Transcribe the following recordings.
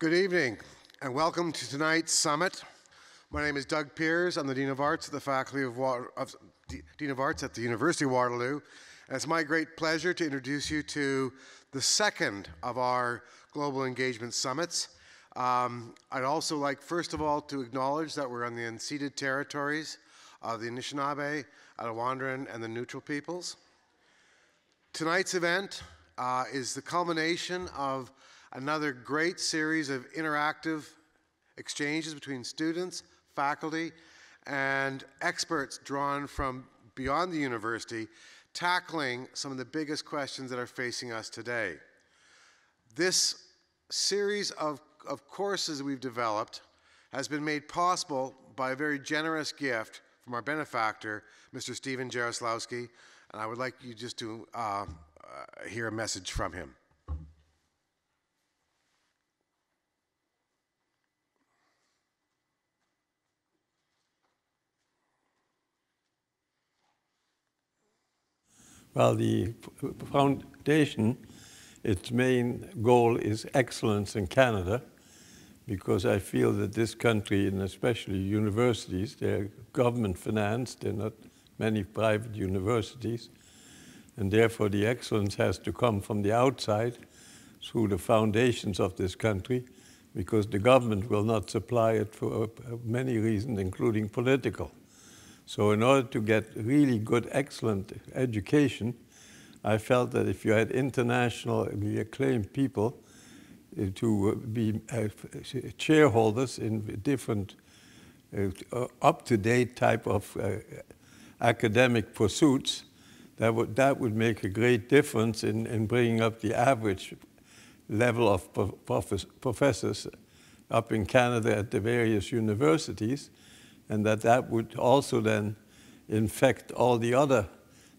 Good evening, and welcome to tonight's summit. My name is Doug Peers. I'm the Dean of Arts at the Faculty of Dean of Arts at the University of Waterloo, and it's my great pleasure to introduce you to the second of our Global Engagement Summits. I'd also like, first of all, to acknowledge that we're on the unceded territories of the Anishinaabe, Attawandaron, and the Neutral Peoples. Tonight's event is the culmination of another great series of interactive exchanges between students, faculty, and experts drawn from beyond the university, tackling some of the biggest questions that are facing us today. This series of courses we've developed has been made possible by a very generous gift from our benefactor, Mr. Stephen Jaroslawski, and I would like you just to hear a message from him. Well, the foundation, its main goal is excellence in Canada, because I feel that this country, and especially universities, they're government financed, they're not many private universities, and therefore the excellence has to come from the outside through the foundations of this country, because the government will not supply it for many reasons, including political. So in order to get really good, excellent education, I felt that if you had internationally acclaimed people to be shareholders in different up-to-date type of academic pursuits, that would make a great difference in bringing up the average level of professors up in Canada at the various universities, and that would also then infect all the other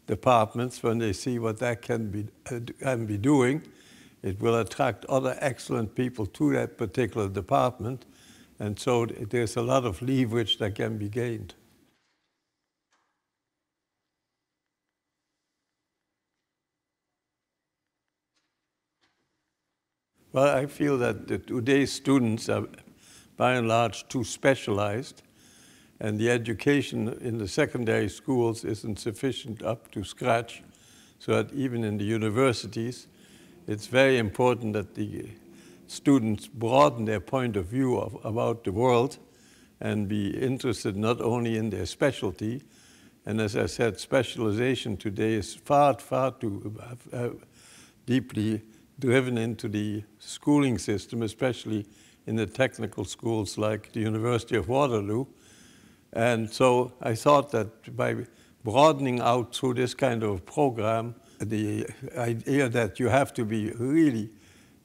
departments when they see what that can be doing. It will attract other excellent people to that particular department, and so there's a lot of leverage that can be gained. Well, I feel that today's students are by and large too specialized, and the education in the secondary schools isn't sufficient up to scratch, so that even in the universities, it's very important that the students broaden their point of view about the world and be interested not only in their specialty, and as I said, specialization today is far too deeply driven into the schooling system, especially in the technical schools like the University of Waterloo. And so I thought that by broadening out through this kind of program, the idea that you have to be really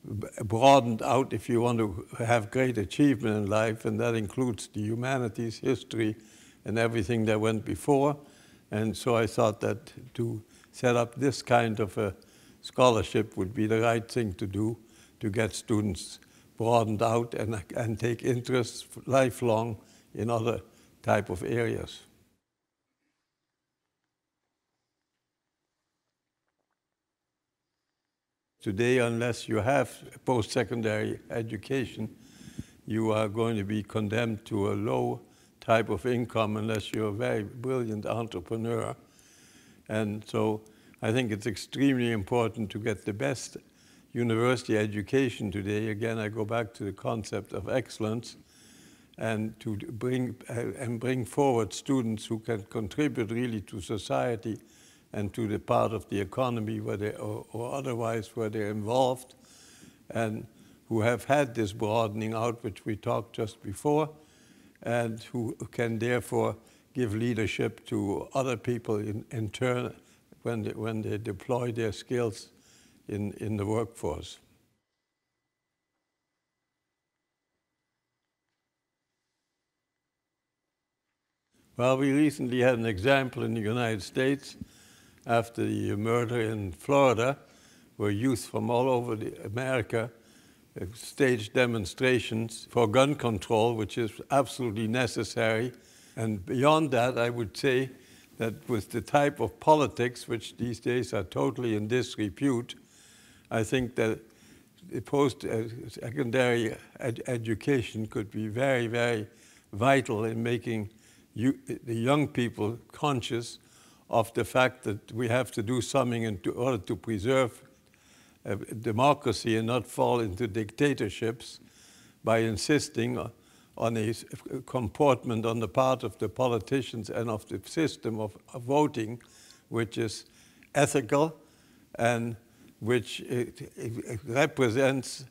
broadened out if you want to have great achievement in life, and that includes the humanities, history, and everything that went before. And so I thought that to set up this kind of a scholarship would be the right thing to do to get students broadened out and take interest lifelong in other type of areas. Today, unless you have post-secondary education, you are going to be condemned to a low type of income unless you're a very brilliant entrepreneur. And so I think it's extremely important to get the best university education today. Again, I go back to the concept of excellence, and to bring forward students who can contribute really to society and to the part of the economy where they, or otherwise where they're involved, and who have had this broadening out, which we talked just before, and who can therefore give leadership to other people in turn when they deploy their skills in the workforce. Well, we recently had an example in the United States after the murder in Florida, where youth from all over America staged demonstrations for gun control, which is absolutely necessary. And beyond that, I would say that with the type of politics, which these days are totally in disrepute, I think that the post-secondary education could be very, very vital in making the young people conscious of the fact that we have to do something in order to preserve democracy and not fall into dictatorships by insisting on a comportment on the part of the politicians and of the system of voting, which is ethical and which it represents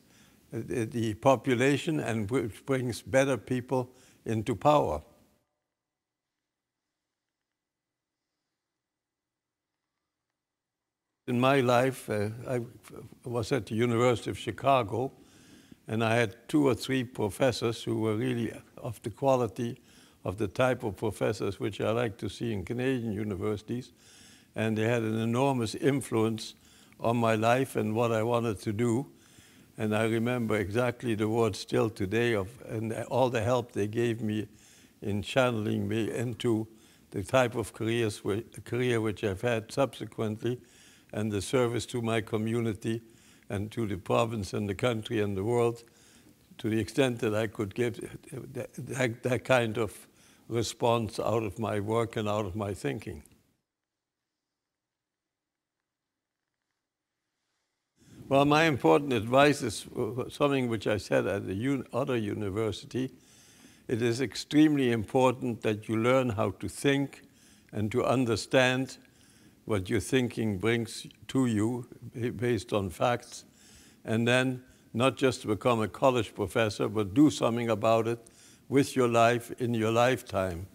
the population and which brings better people into power. In my life, I was at the University of Chicago, and I had 2 or 3 professors who were really of the quality of the type of professors which I like to see in Canadian universities, and they had an enormous influence on my life and what I wanted to do. And I remember exactly the words still today and all the help they gave me in channeling me into the type of career which I've had subsequently, and the service to my community and to the province and the country and the world, to the extent that I could give that kind of response out of my work and out of my thinking. Well, my important advice is something which I said at the other university. It is extremely important that you learn how to think and to understand what your thinking brings to you based on facts, and then not just become a college professor, but do something about it with your life in your lifetime.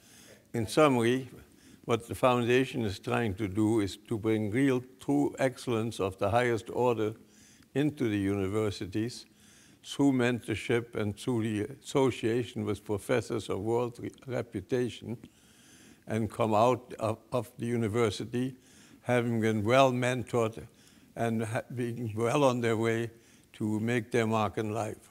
In summary, what the foundation is trying to do is to bring real, true excellence of the highest order into the universities through mentorship and through the association with professors of world reputation, and come out of the university having been well mentored and being well on their way to make their mark in life.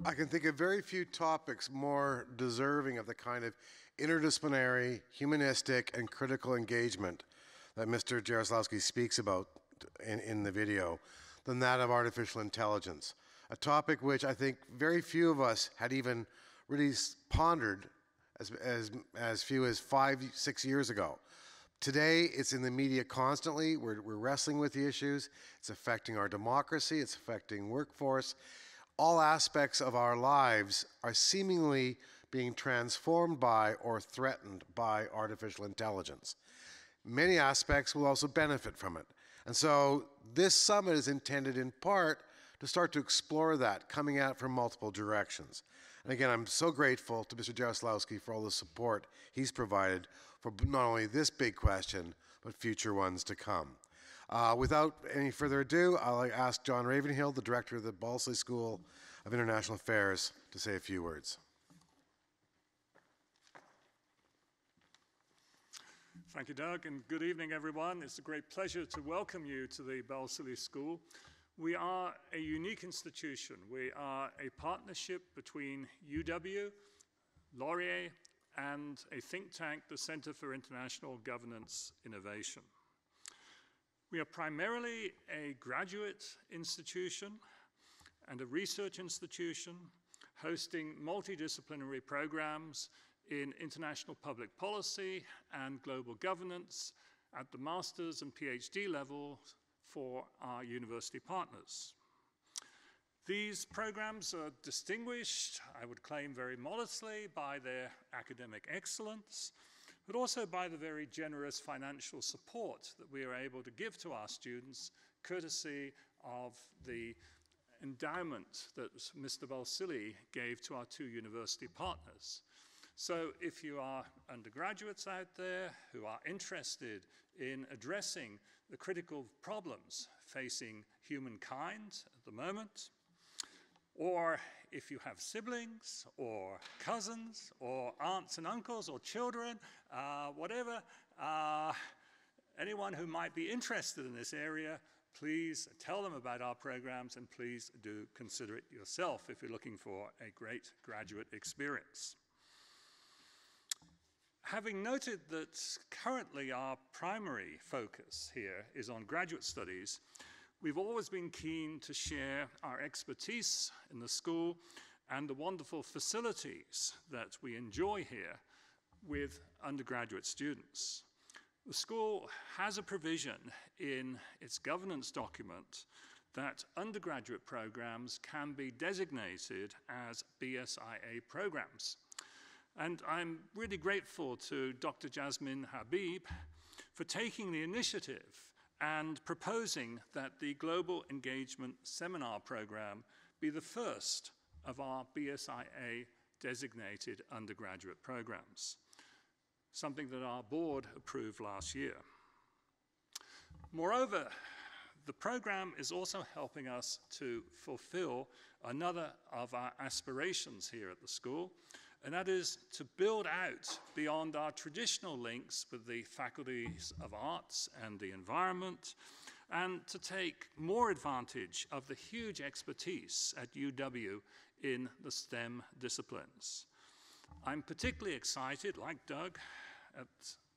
I can think of very few topics more deserving of the kind of interdisciplinary, humanistic, and critical engagement that Mr. Jaroslawski speaks about in the video than that of artificial intelligence, a topic which I think very few of us had even really pondered as few as 5-6 years ago. Today, it's in the media constantly. We're wrestling with the issues. It's affecting our democracy. It's affecting workforce. All aspects of our lives are seemingly being transformed by or threatened by artificial intelligence. Many aspects will also benefit from it. And so this summit is intended in part to start to explore that, coming at it from multiple directions. And again, I'm so grateful to Mr. Jaroslawski for all the support he's provided for not only this big question, but future ones to come. Without any further ado, I'll ask John Ravenhill, the director of the Balsillie School of International Affairs, to say a few words. Thank you, Doug, and good evening, everyone. It's a great pleasure to welcome you to the Balsillie School. We are a unique institution. We are a partnership between UW, Laurier, and a think tank, the Center for International Governance Innovation. We are primarily a graduate institution and a research institution hosting multidisciplinary programs in international public policy and global governance at the master's and PhD level for our university partners. These programs are distinguished, I would claim very modestly, by their academic excellence, but also by the very generous financial support that we are able to give to our students, courtesy of the endowment that Mr. Balsillie gave to our 2 university partners. So if you are undergraduates out there who are interested in addressing the critical problems facing humankind at the moment, or if you have siblings or cousins or aunts and uncles or children, whatever, anyone who might be interested in this area, please tell them about our programs, and please do consider it yourself if you're looking for a great graduate experience. Having noted that currently our primary focus here is on graduate studies, we've always been keen to share our expertise in the school and the wonderful facilities that we enjoy here with undergraduate students. The school has a provision in its governance document that undergraduate programs can be designated as BSIA programs. And I'm really grateful to Dr. Jasmine Habib for taking the initiative and proposing that the Global Engagement Seminar Program be the first of our BSIA designated undergraduate programs, something that our board approved last year. Moreover, the program is also helping us to fulfill another of our aspirations here at the school, and that is to build out beyond our traditional links with the faculties of arts and the environment, and to take more advantage of the huge expertise at UW in the STEM disciplines. I'm particularly excited, like Doug, at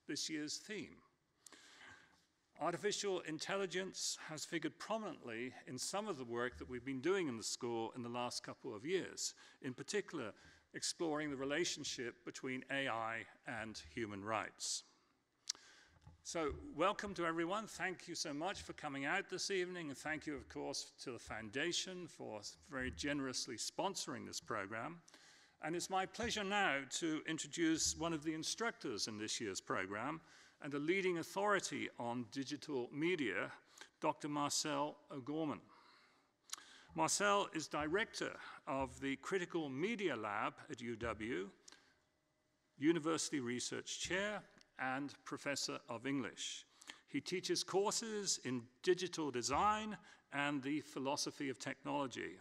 this year's theme. Artificial intelligence has figured prominently in some of the work that we've been doing in the school in the last couple of years, in particular, exploring the relationship between AI and human rights. So, welcome to everyone. Thank you so much for coming out this evening, and thank you, of course, to the Foundation for very generously sponsoring this program. And it's my pleasure now to introduce one of the instructors in this year's program and a leading authority on digital media, Dr. Marcel O'Gorman. Marcel is director of the Critical Media Lab at UW, University Research Chair, and Professor of English. He teaches courses in digital design and the philosophy of technology,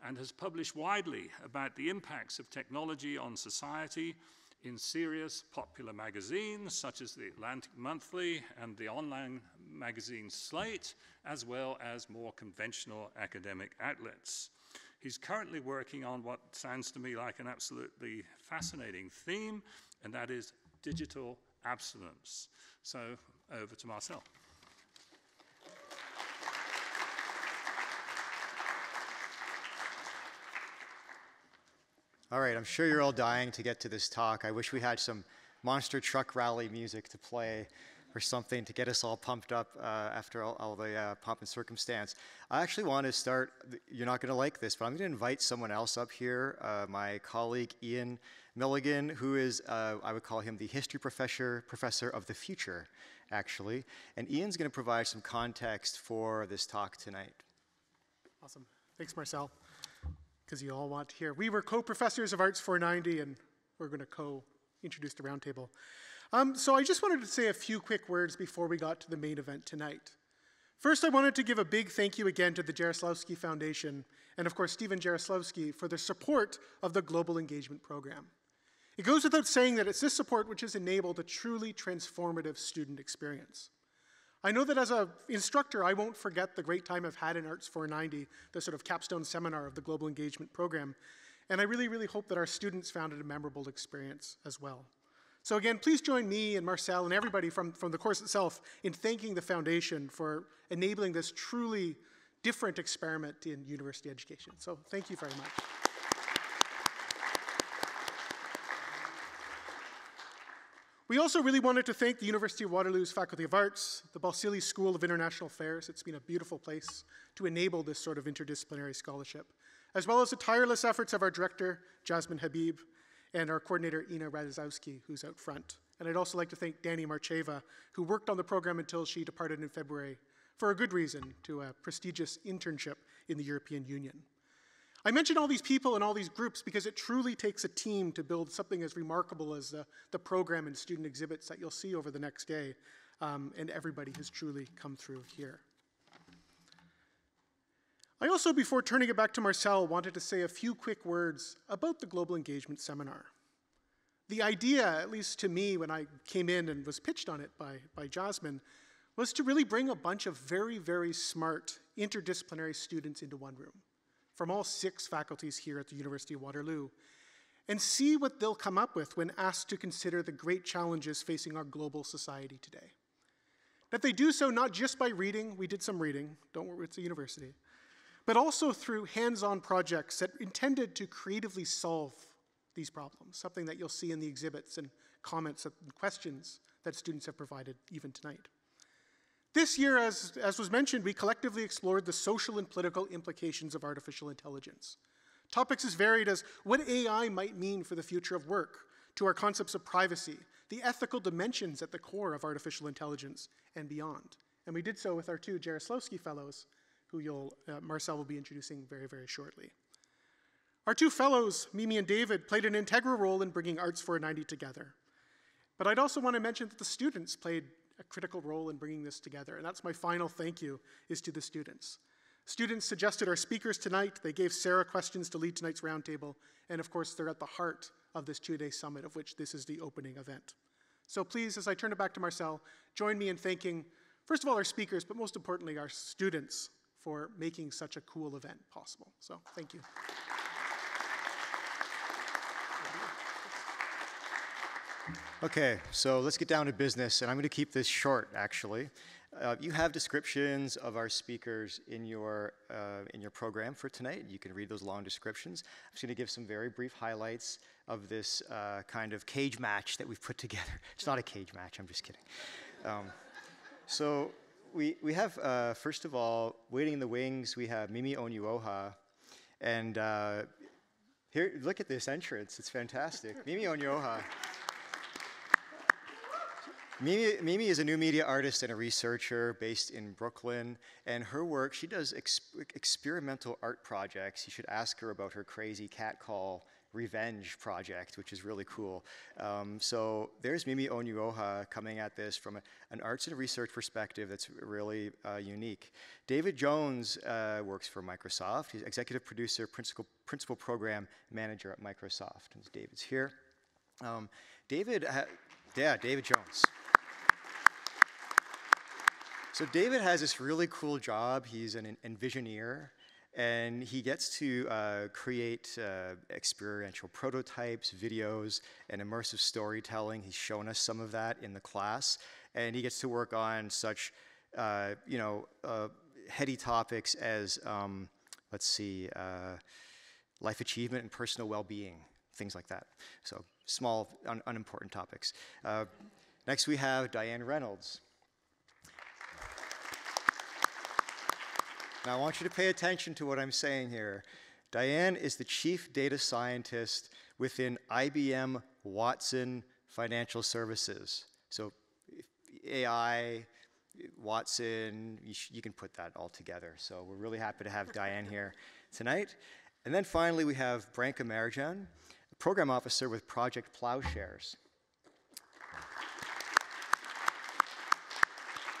and has published widely about the impacts of technology on society in serious popular magazines such as the Atlantic Monthly and the online magazine Slate, as well as more conventional academic outlets. He's currently working on what sounds to me like an absolutely fascinating theme, and that is digital abstinence. So over to Marcel. All right, I'm sure you're all dying to get to this talk. I wish we had some monster truck rally music to play or something to get us all pumped up after all the pomp and circumstance. I actually want to start, you're not going to like this, but I'm going to invite someone else up here, my colleague Ian Milligan, who is, I would call him the history professor of the future, actually. And Ian's going to provide some context for this talk tonight. Awesome. Thanks, Marcel. Because you all want to hear. We were co-professors of Arts 490, and we're going to co-introduce the Roundtable. So I just wanted to say a few quick words before we got to the main event tonight. First, I wanted to give a big thank you again to the Jaroslawski Foundation, and of course, Stephen Jaroslawski, for their support of the Global Engagement Program. It goes without saying that it's this support which has enabled a truly transformative student experience. I know that as an instructor, I won't forget the great time I've had in Arts 490, the sort of capstone seminar of the Global Engagement Program, and I really, really hope that our students found it a memorable experience as well. So again, please join me and Marcel and everybody from the course itself in thanking the Foundation for enabling this truly different experiment in university education. So thank you very much. We also really wanted to thank the University of Waterloo's Faculty of Arts, the Balsillie School of International Affairs. It's been a beautiful place to enable this sort of interdisciplinary scholarship, as well as the tireless efforts of our director, Jasmine Habib, and our coordinator, Ina Radizowski, who's out front. And I'd also like to thank Dani Marcheva, who worked on the program until she departed in February, for a good reason, to a prestigious internship in the European Union. I mention all these people and all these groups because it truly takes a team to build something as remarkable as the program and student exhibits that you'll see over the next day, and everybody has truly come through here. I also, before turning it back to Marcel, wanted to say a few quick words about the Global Engagement Seminar. The idea, at least to me when I came in and was pitched on it by Jasmine, was to really bring a bunch of very, very smart interdisciplinary students into one room, from all 6 faculties here at the University of Waterloo, and see what they'll come up with when asked to consider the great challenges facing our global society today. That they do so not just by reading, we did some reading, don't worry, it's a university, but also through hands-on projects that intended to creatively solve these problems, something that you'll see in the exhibits and comments and questions that students have provided even tonight. This year, as was mentioned, we collectively explored the social and political implications of artificial intelligence. Topics as varied as what AI might mean for the future of work, to our concepts of privacy, the ethical dimensions at the core of artificial intelligence, and beyond. And we did so with our two Jaroslawski Fellows, who Marcel will be introducing very, very shortly. Our two fellows, Mimi and David, played an integral role in bringing Arts 490 together. But I'd also want to mention that the students played a critical role in bringing this together, and that's my final thank you, is to the students. Students suggested our speakers tonight, they gave Sarah questions to lead tonight's roundtable, and of course they're at the heart of this two-day summit, of which this is the opening event. So please, as I turn it back to Marcel, join me in thanking, first of all, our speakers, but most importantly, our students for making such a cool event possible. So thank you. Okay, so let's get down to business, and I'm going to keep this short, actually. You have descriptions of our speakers in your program for tonight. You can read those long descriptions. I'm just going to give some very brief highlights of this kind of cage match that we've put together. It's not a cage match, I'm just kidding. So we have, first of all, waiting in the wings, we have Mimi Onuoha. And here, look at this entrance. It's fantastic. Mimi Onuoha. Mimi is a new media artist and a researcher based in Brooklyn, and her work, she does experimental art projects. You should ask her about her crazy catcall revenge project, which is really cool. So there's Mimi Onuoha coming at this from an arts and research perspective that's really unique. David Jones works for Microsoft. He's executive producer, principal program manager at Microsoft. And David's here. David Jones. So David has this really cool job. He's an envisioneer, and he gets to create experiential prototypes, videos, and immersive storytelling. He's shown us some of that in the class, and he gets to work on such, heady topics as, let's see, life achievement and personal well-being, things like that. So small, unimportant topics. Next we have Diane Reynolds. Now I want you to pay attention to what I'm saying here. Diane is the chief data scientist within IBM Watson Financial Services. So AI, Watson, you can put that all together. So we're really happy to have Diane here tonight. And then finally we have Branka Marijan, program officer with Project Plowshares.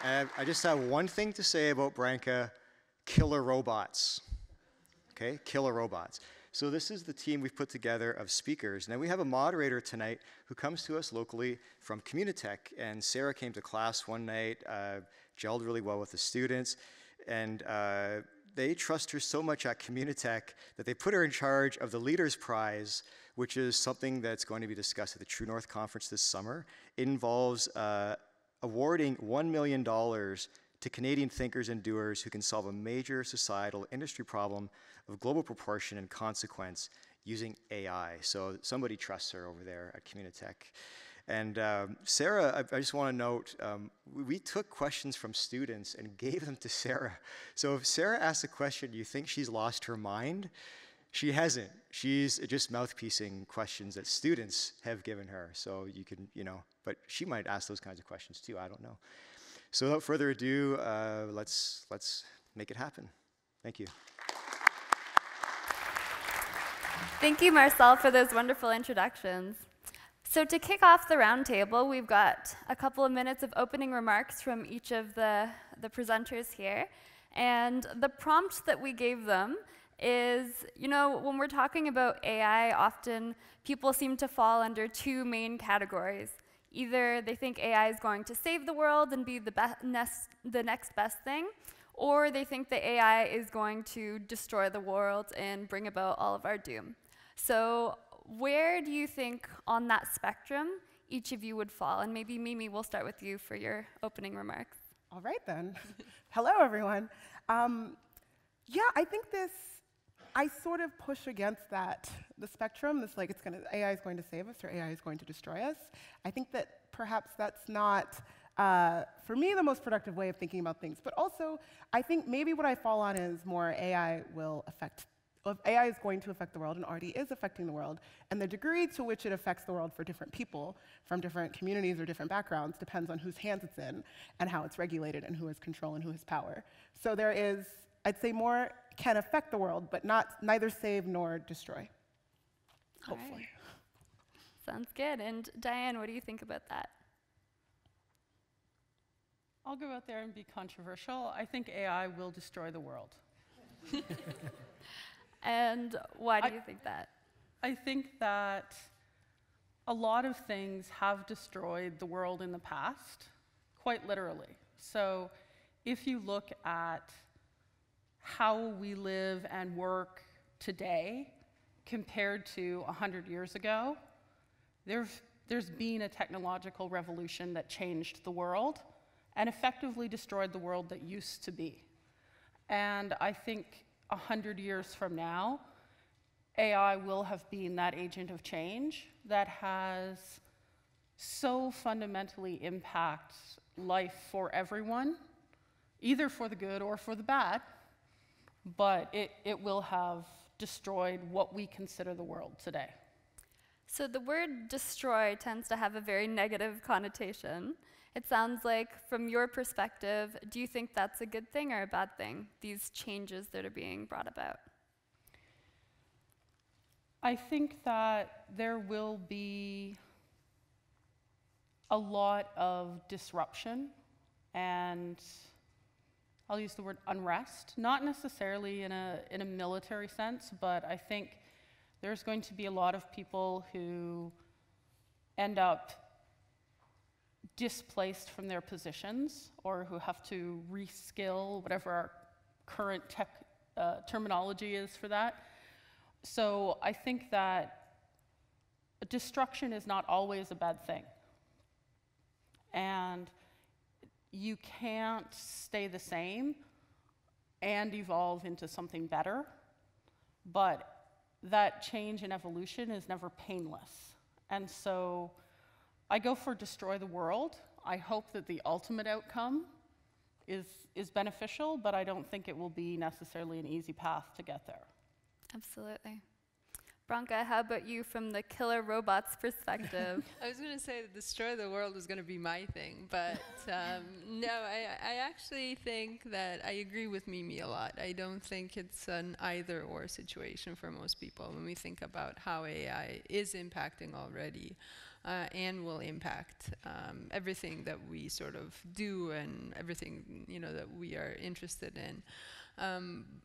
And I just have one thing to say about Branka: killer robots. Okay, killer robots. So this is the team we've put together of speakers. Now we have a moderator tonight who comes to us locally from Communitech, and Sarah came to class one night, gelled really well with the students, and they trust her so much at Communitech that they put her in charge of the Leaders Prize, which is something that's going to be discussed at the True North Conference this summer. It involves awarding $1 million to Canadian thinkers and doers who can solve a major societal industry problem of global proportion and consequence using AI. So somebody trusts her over there at Communitech. And Sarah, I just want to note, we took questions from students and gave them to Sarah. So if Sarah asks a question, you think she's lost her mind? She hasn't. She's just mouthpiecing questions that students have given her. So you can, but she might ask those kinds of questions too, I don't know. So without further ado, let's make it happen. Thank you. Thank you, Marcel, for those wonderful introductions. So to kick off the roundtable, we've got a couple of minutes of opening remarks from each of the presenters here. And the prompt that we gave them is, when we're talking about AI, often people seem to fall under two main categories. Either they think AI is going to save the world and be the next best thing, or they think that AI is going to destroy the world and bring about all of our doom. So where do you think on that spectrum each of you would fall? And maybe Mimi, we'll start with you for your opening remarks. All right then. Hello, everyone. Yeah, I think I sort of push against the spectrum, this like AI is going to save us or AI is going to destroy us. I think that perhaps that's not, for me, the most productive way of thinking about things. But also, I think maybe what I fall on is more AI is going to affect the world and already is affecting the world. And the degree to which it affects the world for different people from different communities or different backgrounds depends on whose hands it's in and how it's regulated and who has control and who has power. So there is, I'd say, more can affect the world, but neither save nor destroy, hopefully. Right. Sounds good. And Diane, what do you think about that? I'll go out there and be controversial. I think AI will destroy the world. And why do you think that? I think that a lot of things have destroyed the world in the past, quite literally. So if you look at how we live and work today compared to 100 years ago, there's been a technological revolution that changed the world and effectively destroyed the world that used to be. And I think 100 years from now, AI will have been that agent of change that has so fundamentally impacted life for everyone, either for the good or for the bad, but it will have destroyed what we consider the world today. So the word destroy tends to have a very negative connotation. It sounds like, from your perspective, do you think that's a good thing or a bad thing, these changes that are being brought about? I think that there will be a lot of disruption and I'll use the word unrest, not necessarily in a military sense, but I think there's going to be a lot of people who end up displaced from their positions or who have to reskill, whatever our current terminology is for that. So I think that destruction is not always a bad thing. And you can't stay the same and evolve into something better, but that change and evolution is never painless. And so I go for destroy the world. I hope that the ultimate outcome is beneficial, but I don't think it will be necessarily an easy path to get there. Absolutely. Branka, how about you from the killer robots perspective? I was going to say that destroy the world is going to be my thing, but no, I actually think that I agree with Mimi a lot. I don't think it's an either-or situation for most people when we think about how AI is impacting already and will impact everything that we sort of do and everything that we are interested in.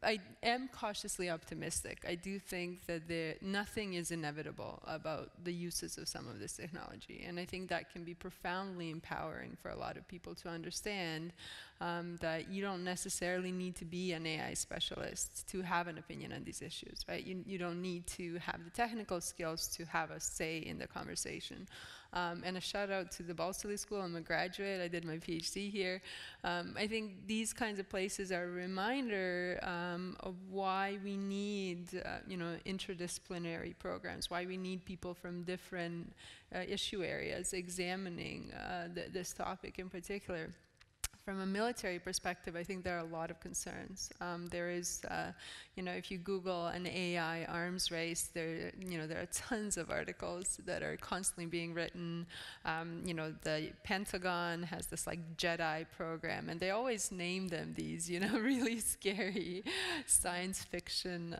I am cautiously optimistic. I do think that nothing is inevitable about the uses of some of this technology. And I think that can be profoundly empowering for a lot of people to understand that you don't necessarily need to be an AI specialist to have an opinion on these issues, right? You don't need to have the technical skills to have a say in the conversation. And a shout out to the Balsillie School. I'm a graduate. I did my PhD here. I think these kinds of places are a reminder of why we need, interdisciplinary programs, why we need people from different issue areas examining this topic in particular. From a military perspective, I think there are a lot of concerns. There is, if you Google an AI arms race, there are tons of articles that are constantly being written. The Pentagon has this like Jedi program, and they always name them these, really scary science fiction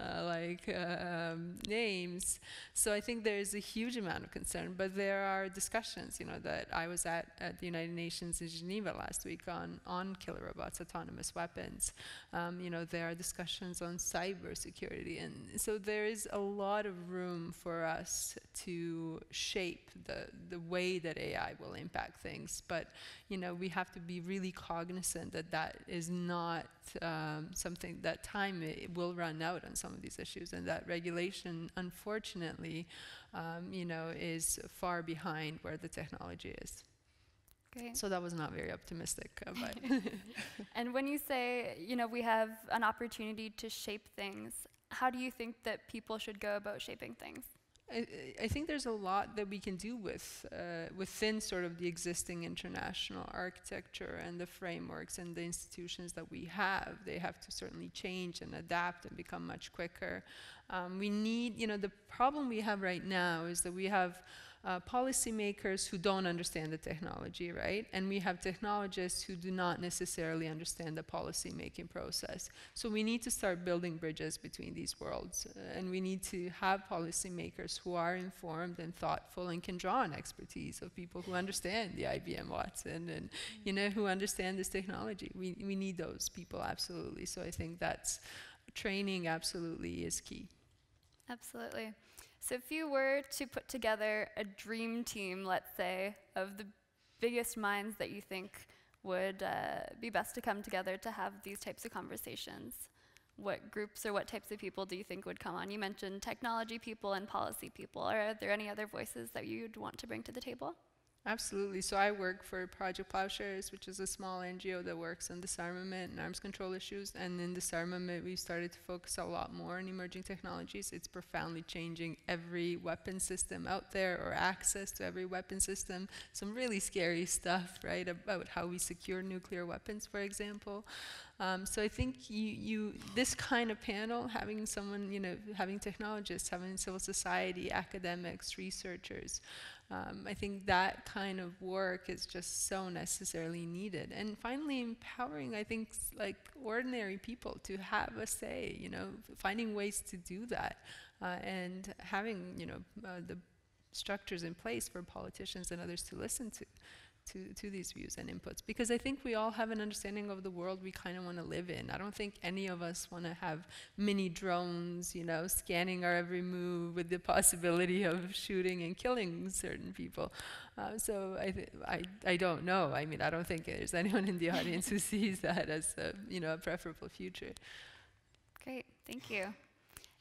names. So I think there is a huge amount of concern, but there are discussions, that I was at the United Nations in Geneva last week on on killer robots, autonomous weapons. You know, there are discussions on cybersecurity, and so there is a lot of room for us to shape the way that AI will impact things. But you know, we have to be really cognizant that that is not something that time will run out on some of these issues, and that regulation, unfortunately, you know, is far behind where the technology is. Great. So that was not very optimistic, but. And when you say, you know, we have an opportunity to shape things, how do you think that people should go about shaping things? I think there's a lot that we can do with within sort of the existing international architecture and the frameworks and the institutions that we have. They have to certainly change and adapt and become much quicker. We need, you know, the problem we have right now is that we have policymakers who don't understand the technology, right? And we have technologists who do not necessarily understand the policy-making process. So we need to start building bridges between these worlds. And we need to have policymakers who are informed and thoughtful and can draw on expertise of people who understand the IBM Watson and, you know, who understand this technology. We need those people, absolutely. So I think that's training absolutely is key. Absolutely. So if you were to put together a dream team, let's say, of the biggest minds that you think would be best to come together to have these types of conversations, what groups or what types of people do you think would come on? You mentioned technology people and policy people. Are there any other voices that you'd want to bring to the table? Absolutely. So I work for Project Plowshares, which is a small NGO that works on disarmament and arms control issues. And in disarmament, we started to focus a lot more on emerging technologies. It's profoundly changing every weapon system out there, or access to every weapon system. Some really scary stuff, right, about how we secure nuclear weapons, for example. So I think this kind of panel, having someone, you know, having technologists, having civil society, academics, researchers, I think that kind of work is just so necessarily needed. And finally, empowering, I think, like ordinary people to have a say, you know, finding ways to do that, and having, you know, the structures in place for politicians and others to listen to these views and inputs, because I think we all have an understanding of the world we kind of want to live in. I don't think any of us want to have mini drones, you know, scanning our every move with the possibility of shooting and killing certain people. So I don't know. I mean, I don't think there's anyone in the audience who sees that as a, you know, a preferable future. Great, thank you.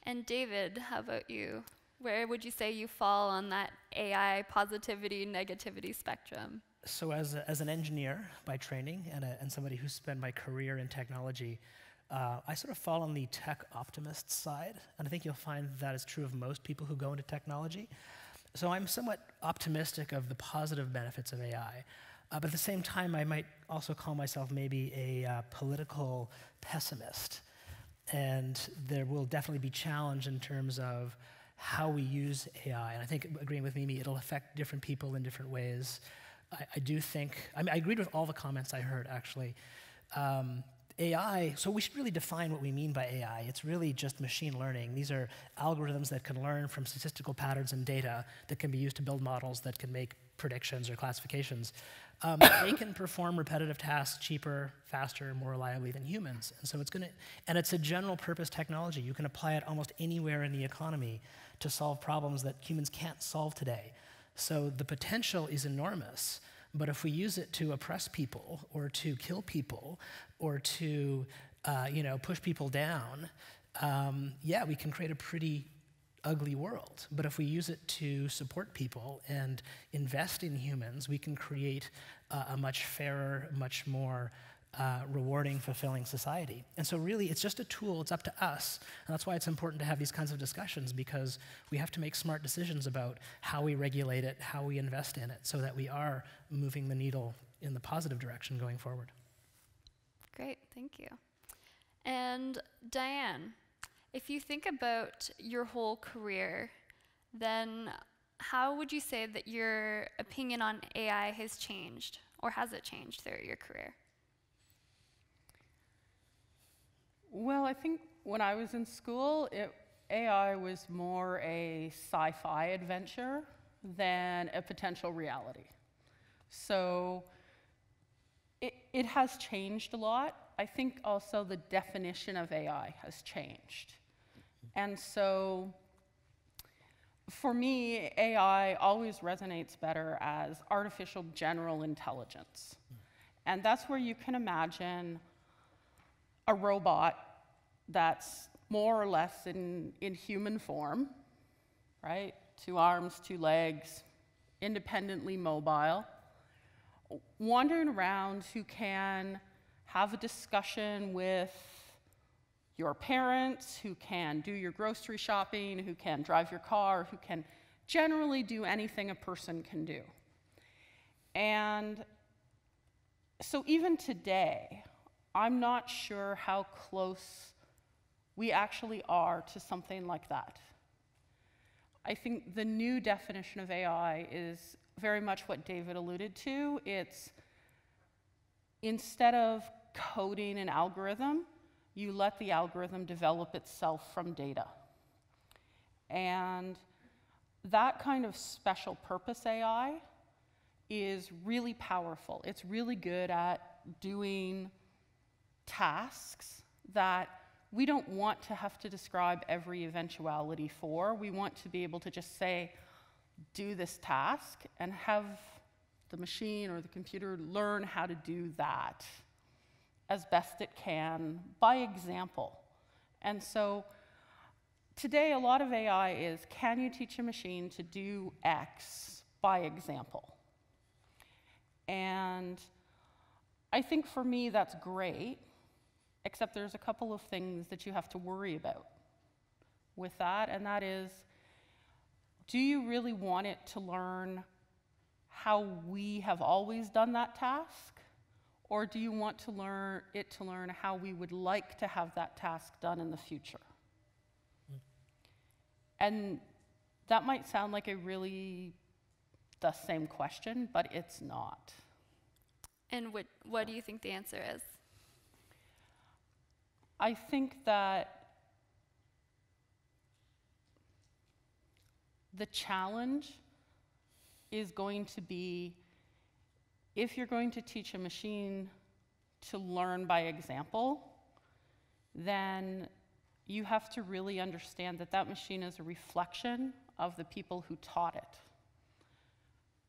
And David, how about you? Where would you say you fall on that AI positivity, negativity spectrum? So as an engineer by training and somebody who spent my career in technology, I sort of fall on the tech optimist side, and I think you'll find that is true of most people who go into technology. So I'm somewhat optimistic of the positive benefits of AI, but at the same time I might also call myself maybe a political pessimist. And there will definitely be challenge in terms of how we use AI, and I think, agreeing with Mimi, it'll affect different people in different ways. I do think, I mean, I agreed with all the comments I heard, actually. AI, so we should really define what we mean by AI. It's really just machine learning. These are algorithms that can learn from statistical patterns and data that can be used to build models that can make predictions or classifications. They can perform repetitive tasks cheaper, faster, more reliably than humans. And so and it's a general purpose technology. You can apply it almost anywhere in the economy to solve problems that humans can't solve today. So the potential is enormous, but if we use it to oppress people or to kill people or to push people down, yeah, we can create a pretty ugly world. But if we use it to support people and invest in humans, we can create a much fairer, much more rewarding, fulfilling society. And so really, it's just a tool. It's up to us. And that's why it's important to have these kinds of discussions, because we have to make smart decisions about how we regulate it, how we invest in it, so that we are moving the needle in the positive direction going forward. Great, thank you. And Diane, if you think about your whole career, then how would you say that your opinion on AI has changed, or has it changed throughout your career? Well, I think when I was in school, AI was more a sci-fi adventure than a potential reality. So it has changed a lot. I think also the definition of AI has changed. And so for me, AI always resonates better as artificial general intelligence. And that's where you can imagine a robot that's more or less in human form, right? 2 arms, 2 legs, independently mobile, wandering around, who can have a discussion with your parents, who can do your grocery shopping, who can drive your car, who can generally do anything a person can do. And so even today, I'm not sure how close we actually are to something like that. I think the new definition of AI is very much what David alluded to. It's instead of coding an algorithm, you let the algorithm develop itself from data. And that kind of special purpose AI is really powerful. It's really good at doing tasks that we don't want to have to describe every eventuality for. We want to be able to just say, do this task, and have the machine or the computer learn how to do that as best it can by example. And so today, a lot of AI is, can you teach a machine to do X by example? And I think for me, that's great, except there's a couple of things that you have to worry about with that, and that is, do you really want it to learn how we have always done that task? Or do you want to learn it to learn how we would like to have that task done in the future? And that might sound like a really the same question, but it's not. And what do you think the answer is? I think that the challenge is going to be, if you're going to teach a machine to learn by example, then you have to really understand that that machine is a reflection of the people who taught it.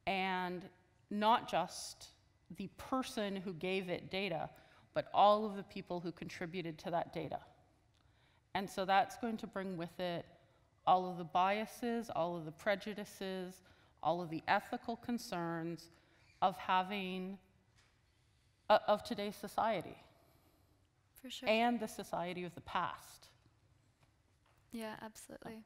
And not just the person who gave it data, but all of the people who contributed to that data. And so that's going to bring with it all of the biases, all of the prejudices, all of the ethical concerns of having, of today's society. For sure. And the society of the past. Yeah, absolutely.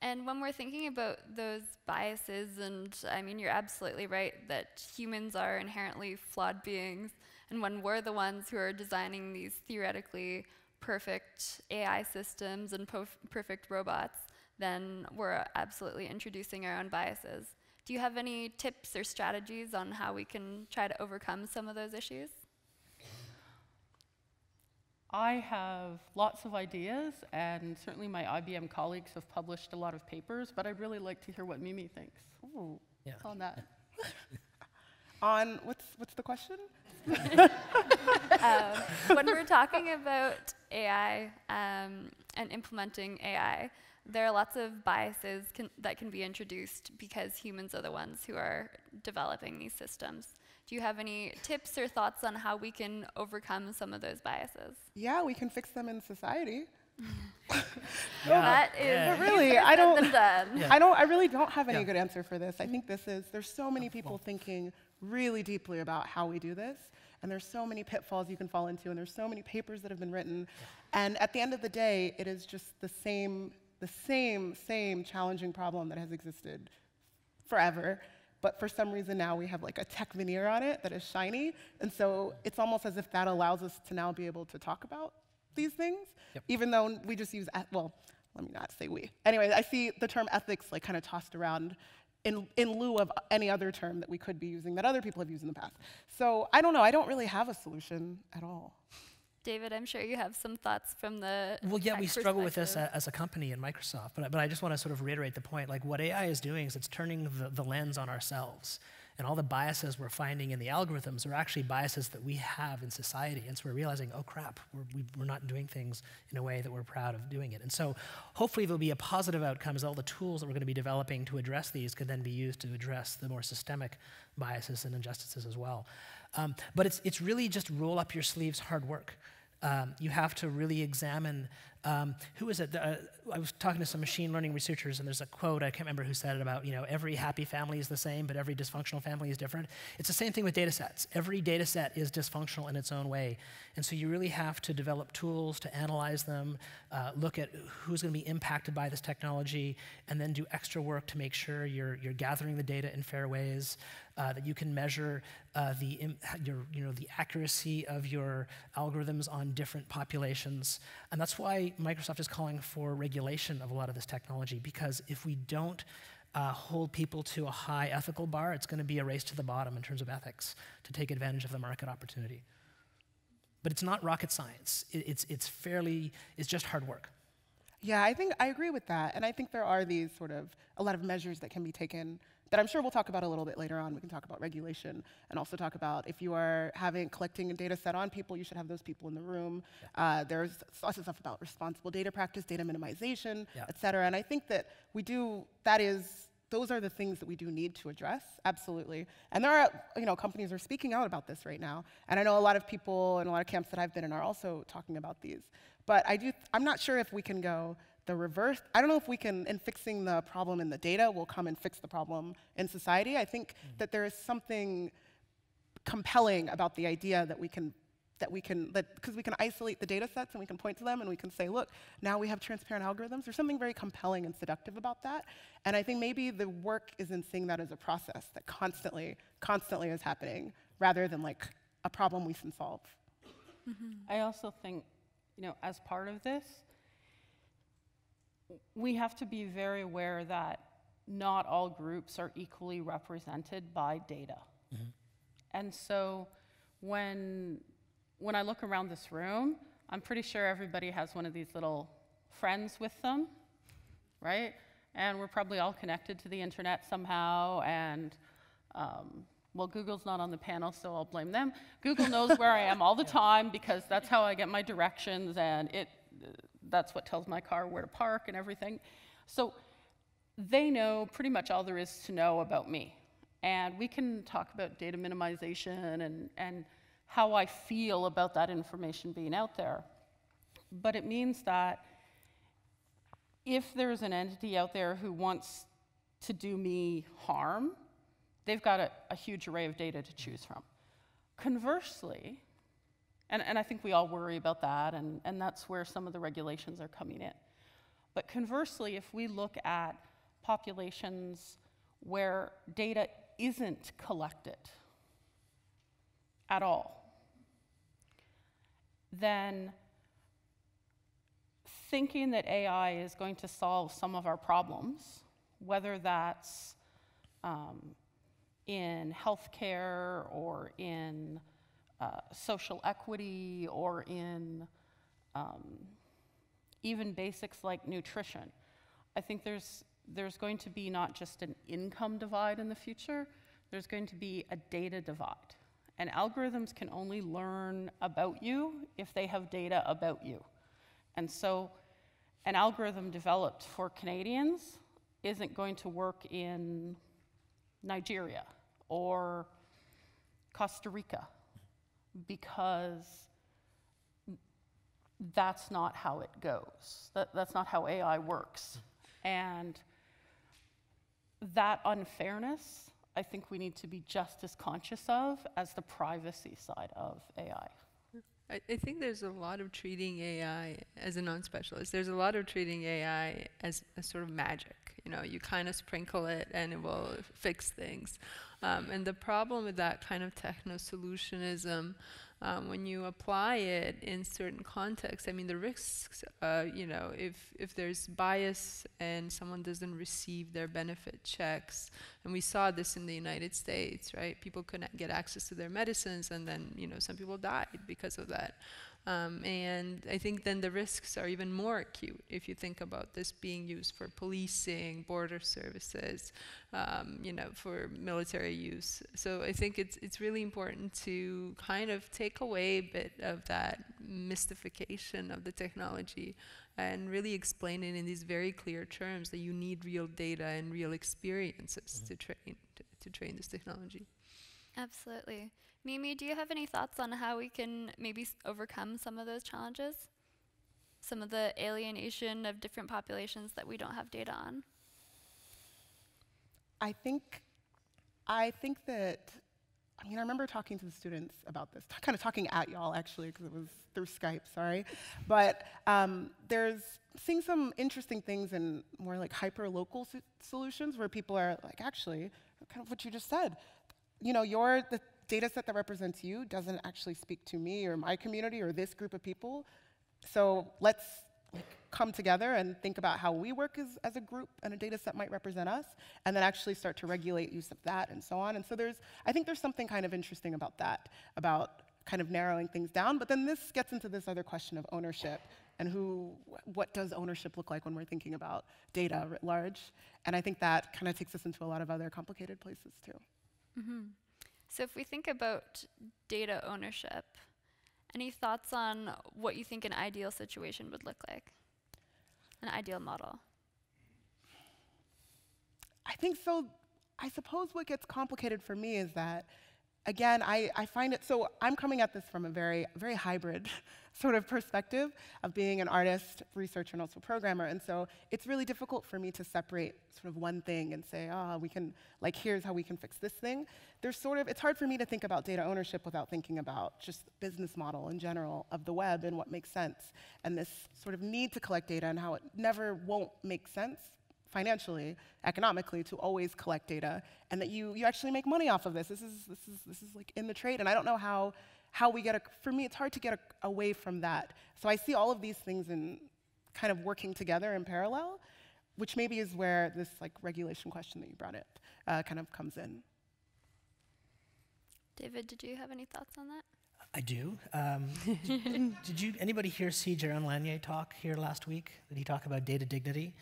And when we're thinking about those biases, and I mean, you're absolutely right that humans are inherently flawed beings, and when we're the ones who are designing these theoretically perfect AI systems and perfect robots, then we're absolutely introducing our own biases. Do you have any tips or strategies on how we can try to overcome some of those issues? I have lots of ideas, and certainly my IBM colleagues have published a lot of papers, but I'd really like to hear what Mimi thinks on that. On, what's the question? When we're talking about AI and implementing AI, there are lots of biases that can be introduced because humans are the ones who are developing these systems. Do you have any tips or thoughts on how we can overcome some of those biases? Yeah, we can fix them in society. That is really, I really don't have any Yeah. good answer for this. I think there's so many people thinking really deeply about how we do this, and there's so many pitfalls you can fall into, and there's so many papers that have been written, and at the end of the day, it is just the same challenging problem that has existed forever. But for some reason now we have like a tech veneer on it that is shiny, and so it's almost as if that allows us to now be able to talk about these things, even though we just use, well, let me not say we. Anyway, I see the term ethics like kind of tossed around in lieu of any other term that we could be using that other people have used in the past. So I don't know, I don't really have a solution at all. David, I'm sure you have some thoughts from the Well, yeah, tech we struggle with this perspective. as a company in Microsoft, but I just want to sort of reiterate the point. Like, what AI is doing is it's turning the lens on ourselves. And all the biases we're finding in the algorithms are actually biases that we have in society. And so we're realizing, oh crap, we're not doing things in a way that we're proud of doing it. And so hopefully there'll be a positive outcome as all the tools that we're going to be developing to address these could then be used to address the more systemic biases and injustices as well. But it's really just roll up your sleeves hard work. You have to really examine, who is it? I was talking to some machine learning researchers, and there's a quote, I can't remember who said it, about, every happy family is the same, but every dysfunctional family is different. It's the same thing with data sets. Every data set is dysfunctional in its own way. And so you really have to develop tools to analyze them, look at who's going to be impacted by this technology, and then do extra work to make sure you're gathering the data in fair ways, that you can measure the accuracy of your algorithms on different populations. And that's why Microsoft is calling for regulation of a lot of this technology, because if we don't hold people to a high ethical bar, it's going to be a race to the bottom in terms of ethics to take advantage of the market opportunity. But it's not rocket science. It's just hard work. Yeah, I think I agree with that. And I think there are these a lot of measures that can be taken that I'm sure we'll talk about a little bit later on. We can talk about regulation and also talk about if you are collecting a data set on people, you should have those people in the room. There's lots of stuff about responsible data practice, data minimization, et cetera. And I think that those are the things that we do need to address, absolutely. And there are, companies are speaking out about this right now. And I know a lot of people in a lot of camps that I've been in are also talking about these. But I'm not sure if we can go the reverse. I don't know if we can, in fixing the problem in the data, will come and fix the problem in society. I think that there is something compelling about the idea that because we can isolate the data sets and we can point to them and we can say, look, now we have transparent algorithms. There's something very compelling and seductive about that. And I think maybe the work is in seeing that as a process that constantly is happening, rather than like a problem we can solve. Mm-hmm. I also think, as part of this, we have to be very aware that not all groups are equally represented by data. Mm-hmm. And so when I look around this room, I'm pretty sure everybody has one of these little friends with them, right? And we're probably all connected to the internet somehow, and well, Google's not on the panel, so I'll blame them. Google knows where I am all the time because that's how I get my directions, and that's what tells my car where to park and everything. So they know pretty much all there is to know about me. And we can talk about data minimization and how I feel about that information being out there. But it means that if there's an entity out there who wants to do me harm, they've got a huge array of data to choose from. Conversely, and I think we all worry about that, and that's where some of the regulations are coming in. But conversely, if we look at populations where data isn't collected at all, then thinking that AI is going to solve some of our problems, whether that's in healthcare or in social equity or in even basics like nutrition. I think there's going to be not just an income divide in the future, there's going to be a data divide. And algorithms can only learn about you if they have data about you. And so an algorithm developed for Canadians isn't going to work in Nigeria or Costa Rica, because that's not how it goes. That's not how AI works. And that unfairness, I think we need to be just as conscious of as the privacy side of AI. I think there's a lot of treating AI as a non-specialist. There's a lot of treating AI as a sort of magic. You kind of sprinkle it and it will fix things. And the problem with that kind of techno-solutionism, when you apply it in certain contexts, I mean, the risks, if there's bias and someone doesn't receive their benefit checks, and we saw this in the United States, right? People couldn't get access to their medicines, and then, some people died because of that. And I think then the risks are even more acute if you think about this being used for policing, border services, for military use. So I think it's really important to kind of take away a bit of that mystification of the technology and really explain it in these very clear terms that you need real data and real experiences to train this technology. Absolutely. Mimi, do you have any thoughts on how we can maybe overcome some of those challenges? Some of the alienation of different populations that we don't have data on? I think that, I remember talking to the students about this, kind of talking at y'all actually, because it was through Skype, sorry. But there's seeing some interesting things in more like hyper-local solutions where people are like, actually, kind of what you just said, the data set that represents you doesn't actually speak to me or my community or this group of people. So let's come together and think about how we work as a group and a data set might represent us, and then actually start to regulate use of that and so on. And so I think there's something kind of interesting about that, about kind of narrowing things down. But then this gets into this other question of ownership and what does ownership look like when we're thinking about data writ large. And I think that kind of takes us into a lot of other complicated places too. Mm-hmm. So if we think about data ownership, any thoughts on what you think an ideal situation would look like? An ideal model? I think so. I suppose what gets complicated for me is that, again, I find it, so I'm coming at this from a very, very hybrid sort of perspective of being an artist, researcher, and also programmer. And so it's really difficult for me to separate sort of one thing and say, we can, here's how we can fix this thing. It's hard for me to think about data ownership without thinking about just the business model in general of the web and what makes sense. And this sort of need to collect data and how it never won't make sense financially, economically, to always collect data, and that you actually make money off of this. This is like in the trade, and I don't know how we for me, it's hard to get away from that. So I see all of these things in kind of working together in parallel, which maybe is where this regulation question that you brought up kind of comes in. David, did you have any thoughts on that? I do. Did anybody hear CIGI Lanier talk here last week? Did he talk about data dignity?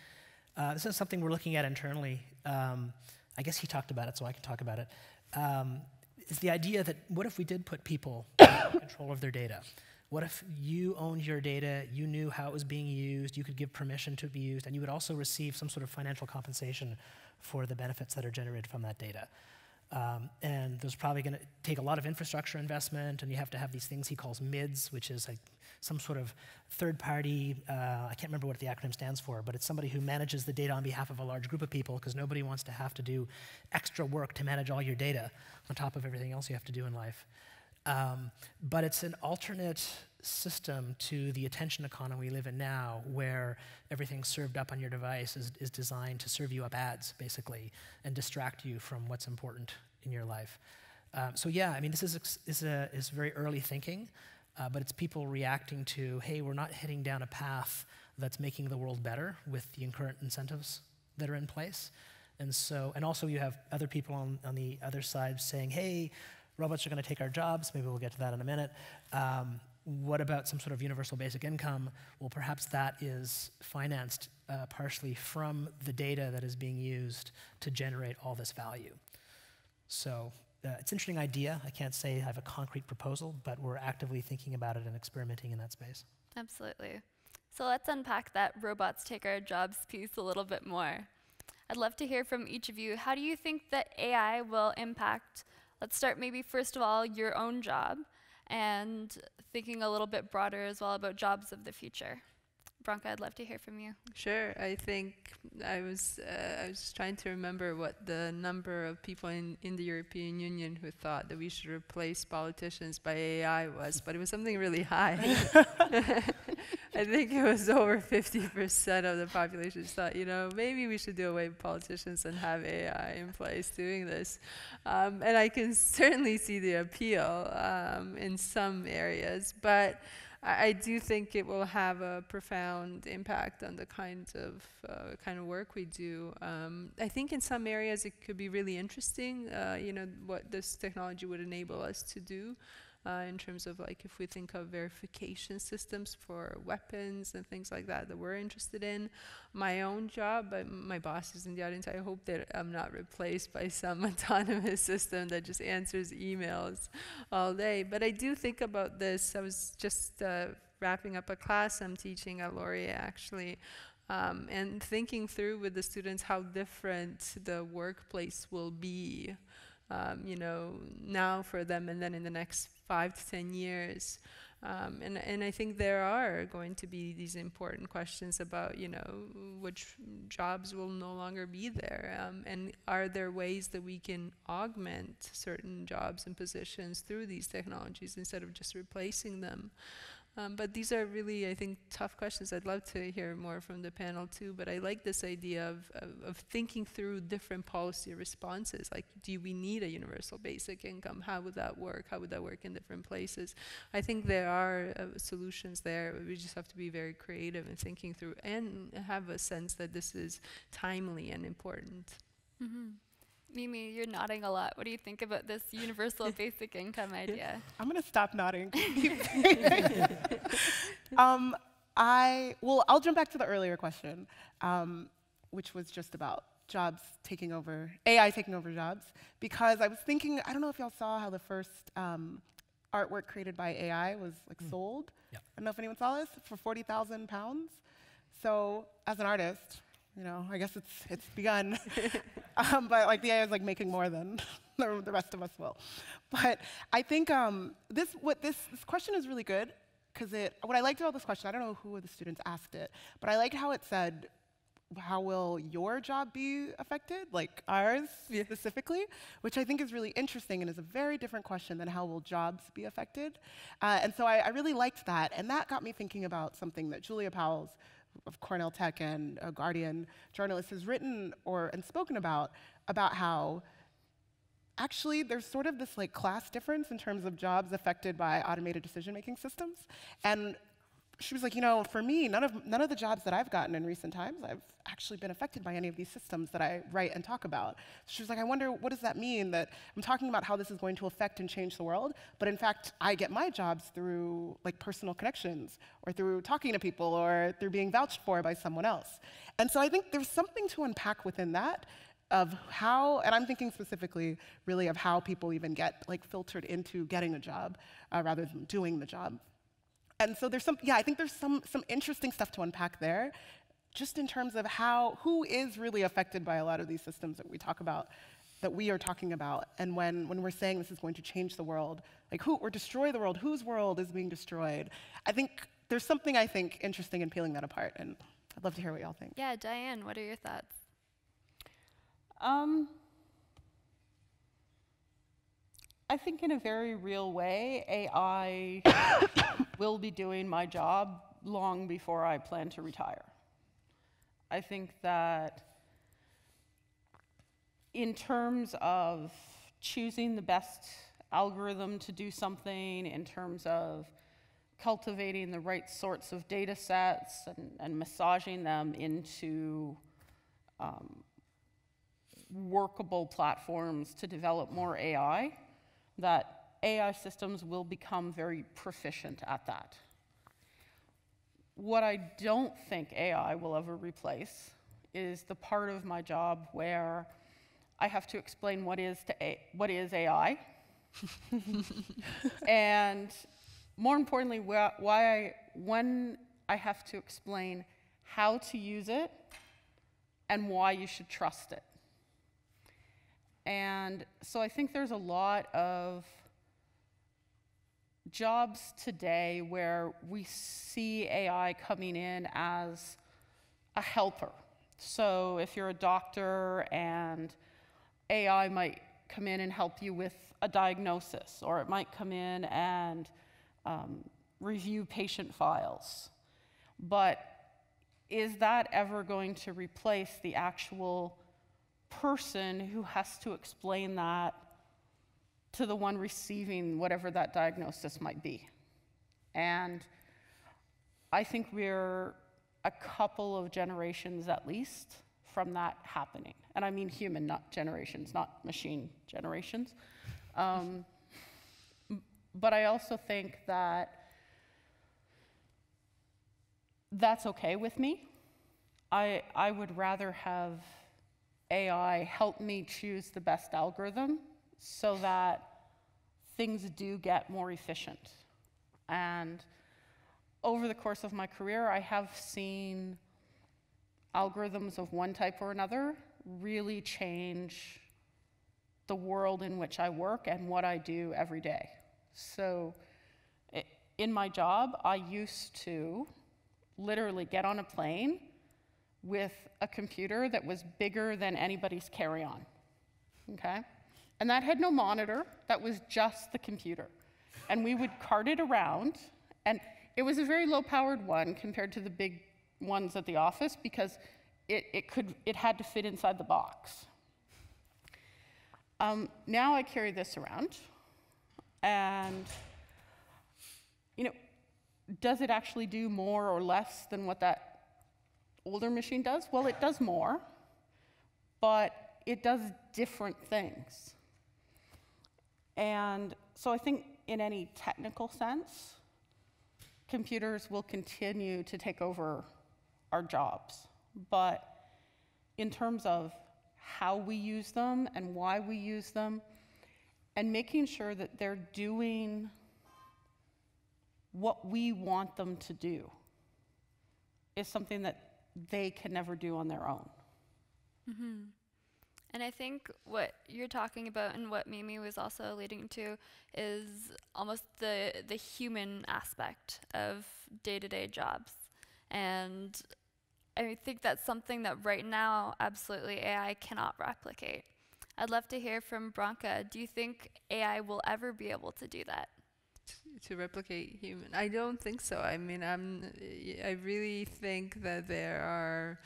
This is something we're looking at internally. I guess he talked about it, so I can talk about it. It's the idea that what if we did put people in control of their data? What if you owned your data, you knew how it was being used, you could give permission to it be used, and you would also receive some sort of financial compensation for the benefits that are generated from that data? And there's probably going to take a lot of infrastructure investment, and you have to have these things he calls MIDs, which is some sort of third-party, I can't remember what the acronym stands for, but it's somebody who manages the data on behalf of a large group of people, because nobody wants to have to do extra work to manage all your data on top of everything else you have to do in life. But it's an alternate system to the attention economy we live in now, where everything served up on your device is designed to serve you up ads, basically, and distract you from what's important in your life. So yeah, this is very early thinking, but it's people reacting to, hey, we're not heading down a path that's making the world better with the current incentives that are in place. And also you have other people on the other side saying, hey, robots are going to take our jobs. Maybe we'll get to that in a minute. What about some sort of universal basic income? Well, perhaps that is financed partially from the data that is being used to generate all this value. So it's an interesting idea. I can't say I have a concrete proposal, but we're actively thinking about it and experimenting in that space. Absolutely. So let's unpack that robots take our jobs piece a little bit more. I'd love to hear from each of you. How do you think that AI will impact, let's start maybe first of all, your own job, and thinking a little bit broader as well about jobs of the future. Branka, I'd love to hear from you. Sure. I think I was trying to remember what the number of people in the European Union who thought that we should replace politicians by AI was, but it was something really high. I think it was over 50% of the population thought, maybe we should do away with politicians and have AI in place doing this. And I can certainly see the appeal in some areas, but I do think it will have a profound impact on the kind of work we do. I think in some areas it could be really interesting, what this technology would enable us to do. in terms of like if we think of verification systems for weapons and things like that we're interested in. My own job, my boss is in the audience, I hope that I'm not replaced by some autonomous system that just answers emails all day. But I do think about this. I was just wrapping up a class I'm teaching at Laurier actually, and thinking through with the students how different the workplace will be, you know, now for them and then in the next 5 to 10 years. And I think there are going to be these important questions about, you know, which jobs will no longer be there, and are there ways that we can augment certain jobs and positions through these technologies instead of just replacing them. But these are really, I think, tough questions. I'd love to hear more from the panel too, but I like this idea of thinking through different policy responses. Like, do we need a universal basic income? How would that work? How would that work in different places? I think there are solutions there. We just have to be very creative in thinking through and have a sense that this is timely and important. Mm-hmm. Mimi, you're nodding a lot. What do you think about this universal basic income idea? I'm going to stop nodding. I'll jump back to the earlier question, which was just about jobs taking over, AI taking over jobs, because I was thinking, I don't know if y'all saw how the first artwork created by AI was like sold. Yep. I don't know if anyone saw this, for £40,000. So as an artist, you know, I guess it's begun. But like the AI is like making more than the rest of us will. But I think this question is really good, because what I liked about this question, I don't know who of the students asked it, but I liked how it said, how will your job be affected, like ours specifically, which I think is really interesting and is a very different question than how will jobs be affected. And so I really liked that, and that got me thinking about something that Julia Powell's of Cornell Tech and a Guardian journalist has written and spoken about how actually there's sort of this like class difference in terms of jobs affected by automated decision-making systems. And she was like, you know, for me, none of the jobs that I've gotten in recent times, I've actually been affected by any of these systems that I write and talk about. She was like, I wonder, what does that mean that I'm talking about how this is going to affect and change the world, but in fact, I get my jobs through like personal connections, or through talking to people, or through being vouched for by someone else. And so I think there's something to unpack within that of how, and I'm thinking specifically really of how people even get like filtered into getting a job rather than doing the job. And so there's I think there's some interesting stuff to unpack there, just in terms of who is really affected by a lot of these systems that we talk about, that we are talking about. And when we're saying this is going to change the world, like or destroy the world, whose world is being destroyed? I think there's something, interesting in peeling that apart, and I'd love to hear what y'all think. Yeah, Diane, what are your thoughts? I think in a very real way, AI will be doing my job long before I plan to retire. I think that in terms of choosing the best algorithm to do something, in terms of cultivating the right sorts of data sets and massaging them into workable platforms to develop more AI, that AI systems will become very proficient at that. What I don't think AI will ever replace is the part of my job where I have to explain what is AI, and more importantly, when I have to explain how to use it and why you should trust it. And so I think there's a lot of jobs today where we see AI coming in as a helper. So if you're a doctor and AI might come in and help you with a diagnosis, or it might come in and review patient files. But is that ever going to replace the actual person who has to explain that to the one receiving whatever that diagnosis might be? And I think we're a couple of generations at least from that happening. And I mean human, not generations, not machine generations. But I also think that that's okay with me. I would rather have AI help me choose the best algorithm so that things do get more efficient. And over the course of my career, I have seen algorithms of one type or another really change the world in which I work and what I do every day. So in my job, I used to literally get on a plane with a computer that was bigger than anybody's carry-on, okay? And that had no monitor, that was just the computer. And we would cart it around, and it was a very low-powered one compared to the big ones at the office because it had to fit inside the box. Now I carry this around, and does it actually do more or less than what that older machine does? Well, it does more, but it does different things. And so I think in any technical sense, computers will continue to take over our jobs. But in terms of how we use them and why we use them, and making sure that they're doing what we want them to do is something that they can never do on their own. Mm-hmm. And I think what you're talking about and what Mimi was also alluding to is almost the human aspect of day-to-day jobs. And I think that's something that right now, absolutely, AI cannot replicate. I'd love to hear from Branka. Do you think AI will ever be able to do that? To replicate human? I don't think so. I mean, I really think that there are,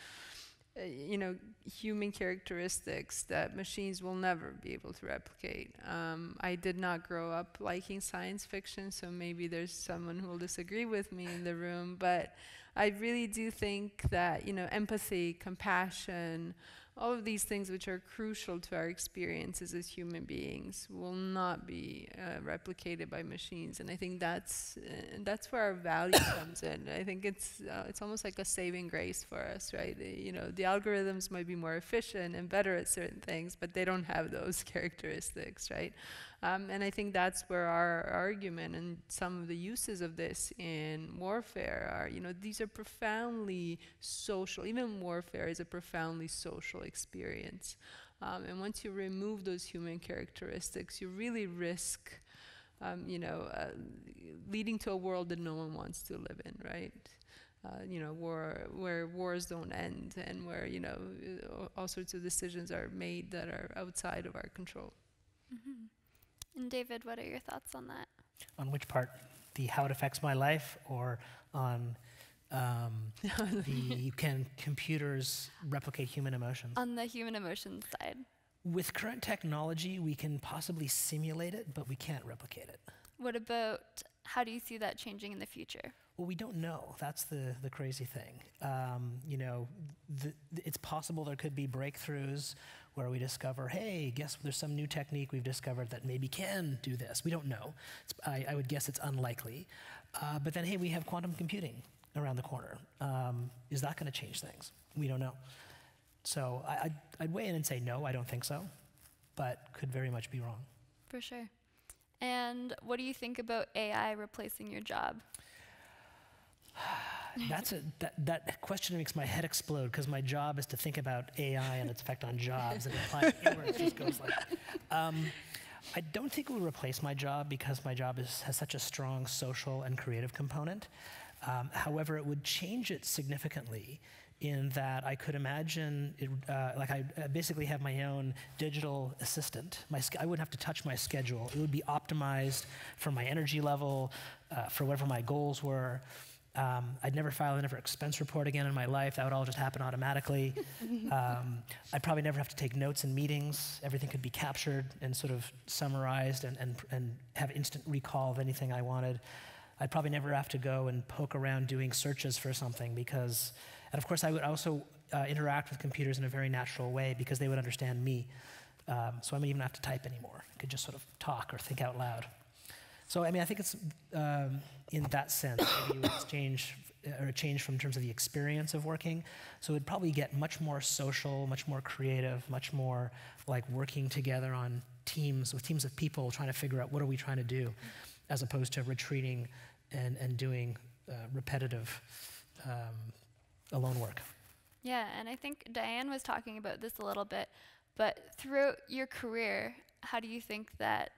human characteristics that machines will never be able to replicate. I did not grow up liking science fiction, so maybe there's someone who will disagree with me in the room, but I really do think that, empathy, compassion, all of these things which are crucial to our experiences as human beings will not be replicated by machines, and I think that's where our value comes in. I think it's almost like a saving grace for us, right? The algorithms might be more efficient and better at certain things, but they don't have those characteristics, right? And I think that's where our argument and some of the uses of this in warfare are, these are profoundly social. Even warfare is a profoundly social experience. And once you remove those human characteristics, you really risk, leading to a world that no one wants to live in, right? Where wars don't end and where, all sorts of decisions are made that are outside of our control. Mm-hmm. And David, what are your thoughts on that? On which part? The how it affects my life, or on can computers replicate human emotions? On the human emotions side. With current technology, we can possibly simulate it, but we can't replicate it. What about, how do you see that changing in the future? Well, we don't know. That's the crazy thing. It's possible there could be breakthroughs where we discover, hey, guess there's some new technique we've discovered that maybe can do this. We don't know. I would guess it's unlikely. But then, hey, we have quantum computing around the corner. Is that going to change things? We don't know. So I'd weigh in and say no, I don't think so, but could very much be wrong. For sure. And what do you think about AI replacing your job? That question makes my head explode, because my job is to think about AI and its effect on jobs, and applying inward just goes like. I don't think it would replace my job, because my job has such a strong social and creative component. However, it would change it significantly in that I could imagine it, I basically have my own digital assistant. I wouldn't have to touch my schedule. It would be optimized for my energy level, for whatever my goals were. I'd never file another expense report again in my life. That would all just happen automatically. I'd probably never have to take notes in meetings. Everything could be captured and sort of summarized and have instant recall of anything I wanted. I'd probably never have to go and poke around doing searches for something, because, and of course I would also interact with computers in a very natural way, because they would understand me. So I wouldn't even have to type anymore. I could just sort of talk or think out loud. So I mean, I think it's in that sense, maybe you exchange or a change from terms of the experience of working. So it'd probably get much more social, much more creative, much more like working together on teams, with teams of people trying to figure out what are we trying to do, as opposed to retreating and doing repetitive alone work. Yeah, and I think Diane was talking about this a little bit, but throughout your career, how do you think that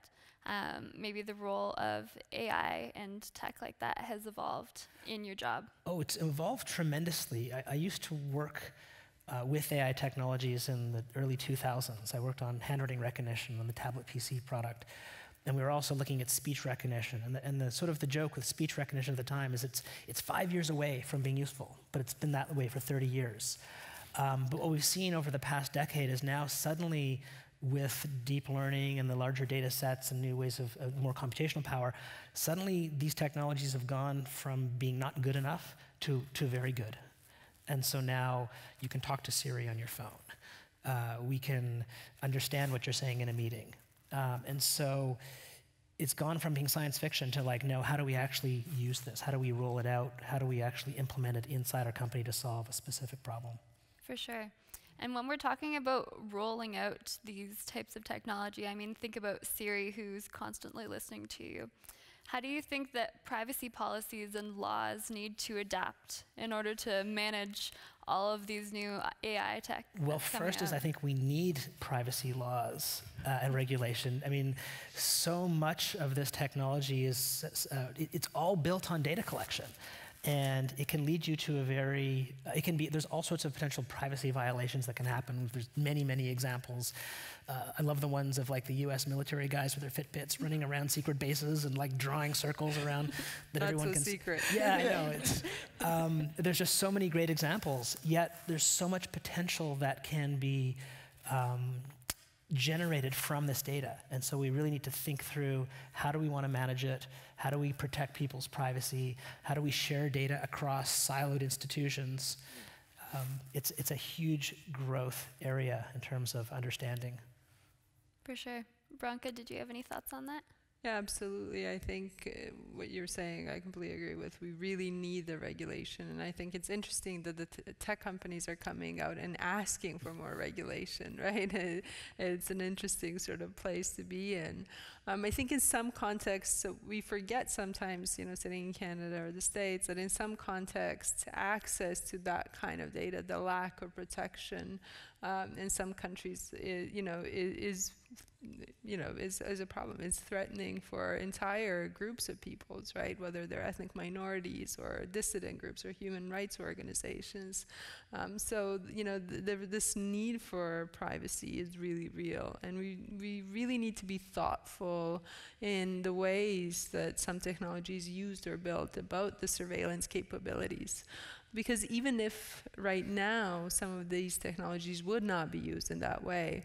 maybe the role of AI and tech like that has evolved in your job? Oh, it's evolved tremendously. I used to work with AI technologies in the early 2000s. I worked on handwriting recognition on the tablet PC product. And we were also looking at speech recognition. And the sort of the joke with speech recognition at the time is it's 5 years away from being useful, but it's been that way for 30 years. But what we've seen over the past decade is now suddenly, with deep learning and the larger data sets and new ways of more computational power, suddenly these technologies have gone from being not good enough to very good. And so now you can talk to Siri on your phone. We can understand what you're saying in a meeting. And so it's gone from being science fiction to like, no, how do we actually use this? How do we roll it out? How do we actually implement it inside our company to solve a specific problem? For sure. And when we're talking about rolling out these types of technology, I mean, think about Siri, who's constantly listening to you. How do you think that privacy policies and laws need to adapt in order to manage all of these new AI tech? Well, first is I think we need privacy laws and regulation. I mean, so much of this technology is, it's all built on data collection. And it can lead you to a very, there's all sorts of potential privacy violations that can happen. There's many, many examples. I love the ones of like the US military guys with their Fitbits running around secret bases and like drawing circles around that everyone can. Not so secret. Yeah, I know. It's, there's just so many great examples, yet there's so much potential that can be generated from this data. And so we really need to think through, how do we want to manage it? How do we protect people's privacy? How do we share data across siloed institutions? It's a huge growth area in terms of understanding. For sure. Branka, did you have any thoughts on that? Yeah, absolutely. I think what you're saying, I completely agree with. We really need the regulation. And I think it's interesting that the tech companies are coming out and asking for more regulation, right? It's an interesting sort of place to be in. I think in some contexts, so we forget sometimes, you know, sitting in Canada or the States, that in some contexts, access to that kind of data, the lack of protection in some countries, is a problem. It's threatening for entire groups of peoples, right? Whether they're ethnic minorities or dissident groups or human rights organizations. So, you know, this need for privacy is really real, and we really need to be thoughtful in the ways that some technology is used or built about the surveillance capabilities. Because even if right now some of these technologies would not be used in that way,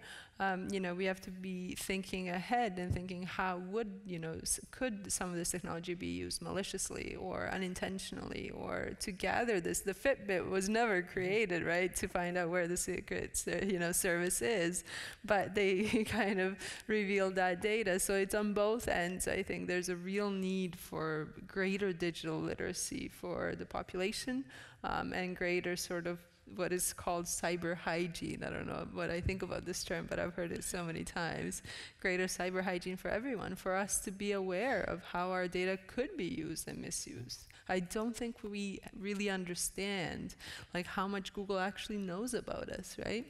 you know, we have to be thinking ahead and thinking how would, you know, could some of this technology be used maliciously or unintentionally or to gather this. The Fitbit was never created, right, to find out where the secret, service is, but they kind of revealed that data. So it's on both ends. I think there's a real need for greater digital literacy for the population, and greater sort of what is called cyber hygiene. I don't know what I think about this term, but I've heard it so many times. Greater cyber hygiene for everyone, for us to be aware of how our data could be used and misused. I don't think we really understand like how much Google actually knows about us, right?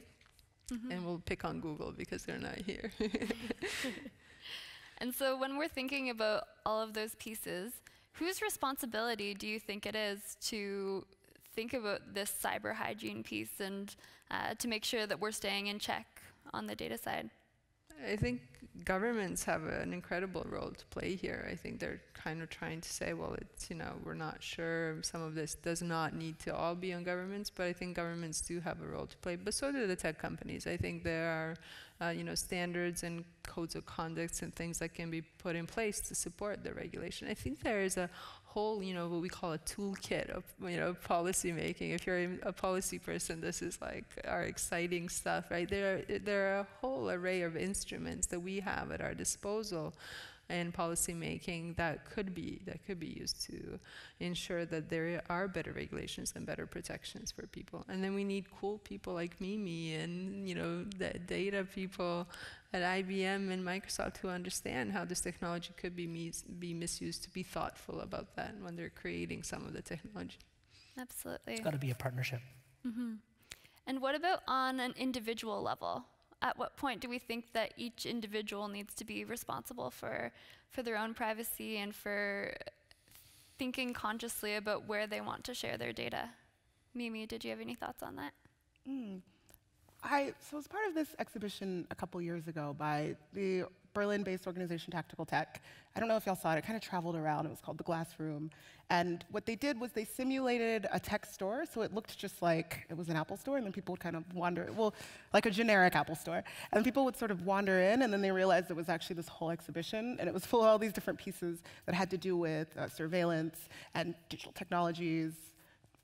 Mm-hmm. And we'll pick on Google because they're not here. And so when we're thinking about all of those pieces, whose responsibility do you think it is to think about this cyber hygiene piece and to make sure that we're staying in check on the data side? I think governments have an incredible role to play here. I think they're kind of trying to say, well, it's, you know, we're not sure. Some of this does not need to all be on governments, but I think governments do have a role to play. But so do the tech companies. I think there are, standards and codes of conduct and things that can be put in place to support the regulation. I think there is a whole, what we call a toolkit of, policy making. If you're a policy person, this is like our exciting stuff, right? There are a whole array of instruments that we have at our disposal and policy making that could be used to ensure that there are better regulations and better protections for people. And then we need cool people like Mimi and the data people at IBM and Microsoft who understand how this technology could be misused, to be thoughtful about that when they're creating some of the technology. Absolutely. It's got to be a partnership. Mm-hmm. And what about on an individual level? At what point do we think that each individual needs to be responsible for their own privacy and for thinking consciously about where they want to share their data? Mimi, did you have any thoughts on that? So as part of this exhibition a couple years ago by the Berlin-based organization Tactical Tech, I don't know if y'all saw it, it kind of traveled around, it was called the Glass Room. And what they did was they simulated a tech store, so it looked just like it was an Apple store, and then people would kind of wander, well, like a generic Apple store. And people would sort of wander in, and then they realized it was actually this whole exhibition, and it was full of all these different pieces that had to do with surveillance and digital technologies,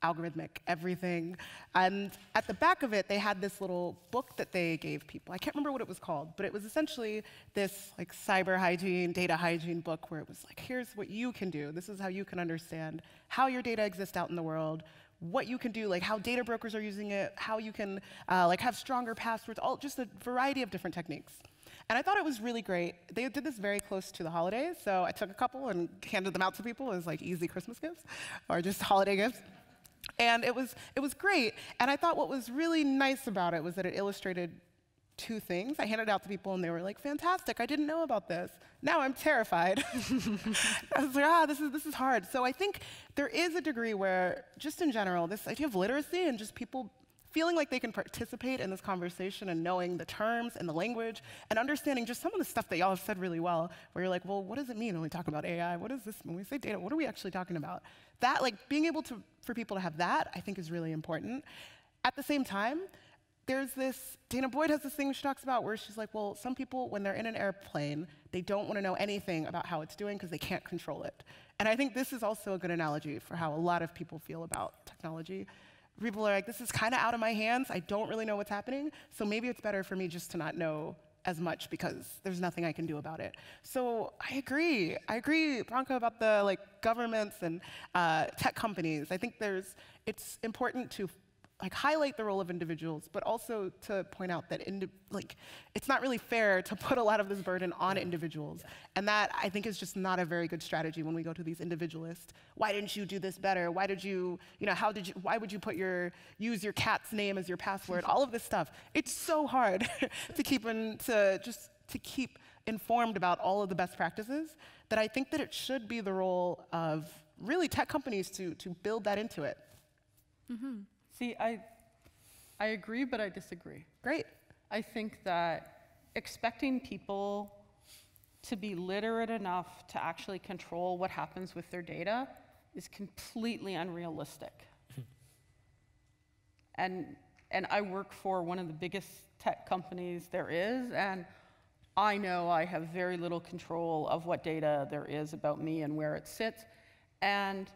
algorithmic, everything. And at the back of it, they had this little book that they gave people. I can't remember what it was called, but it was essentially this like cyber hygiene, data hygiene book where it was like, here's what you can do. This is how you can understand how your data exists out in the world, what you can do, like how data brokers are using it, how you can like have stronger passwords, all just a variety of different techniques. And I thought it was really great. They did this very close to the holidays, so I took a couple and handed them out to people as like easy Christmas gifts or just holiday gifts. And it was great. And I thought what was really nice about it was that it illustrated two things. I handed it out to people, and they were like, fantastic, I didn't know about this. Now I'm terrified. I was like, this is hard. So I think there is a degree where, just in general, this idea of literacy and just people feeling like they can participate in this conversation and knowing the terms and the language and understanding just some of the stuff that y'all have said really well, where you're like, well, what does it mean when we talk about AI? What is this when we say data? What are we actually talking about? That, like, being able to, for people to have that, I think is really important. At the same time, there's this, Dana Boyd has this thing she talks about where she's like, well, some people, when they're in an airplane, they don't want to know anything about how it's doing because they can't control it. And I think this is also a good analogy for how a lot of people feel about technology. People are like, this is kind of out of my hands. I don't really know what's happening. So maybe it's better for me just to not know as much because there's nothing I can do about it. So I agree, Branka, about the governments and tech companies. I think it's important to highlight the role of individuals, but also to point out that it's not really fair to put a lot of this burden on individuals. And that, I think, is just not a very good strategy when we go to these individualists. Why didn't you do this better? Why did you, why would you use your cat's name as your password? All of this stuff. It's so hard to keep informed about all of the best practices that I think that it should be the role of really tech companies to build that into it. Mm-hmm. See, I agree, but I disagree. Great. I think that expecting people to be literate enough to actually control what happens with their data is completely unrealistic. And I work for one of the biggest tech companies there is, and I know I have very little control of what data there is about me and where it sits. And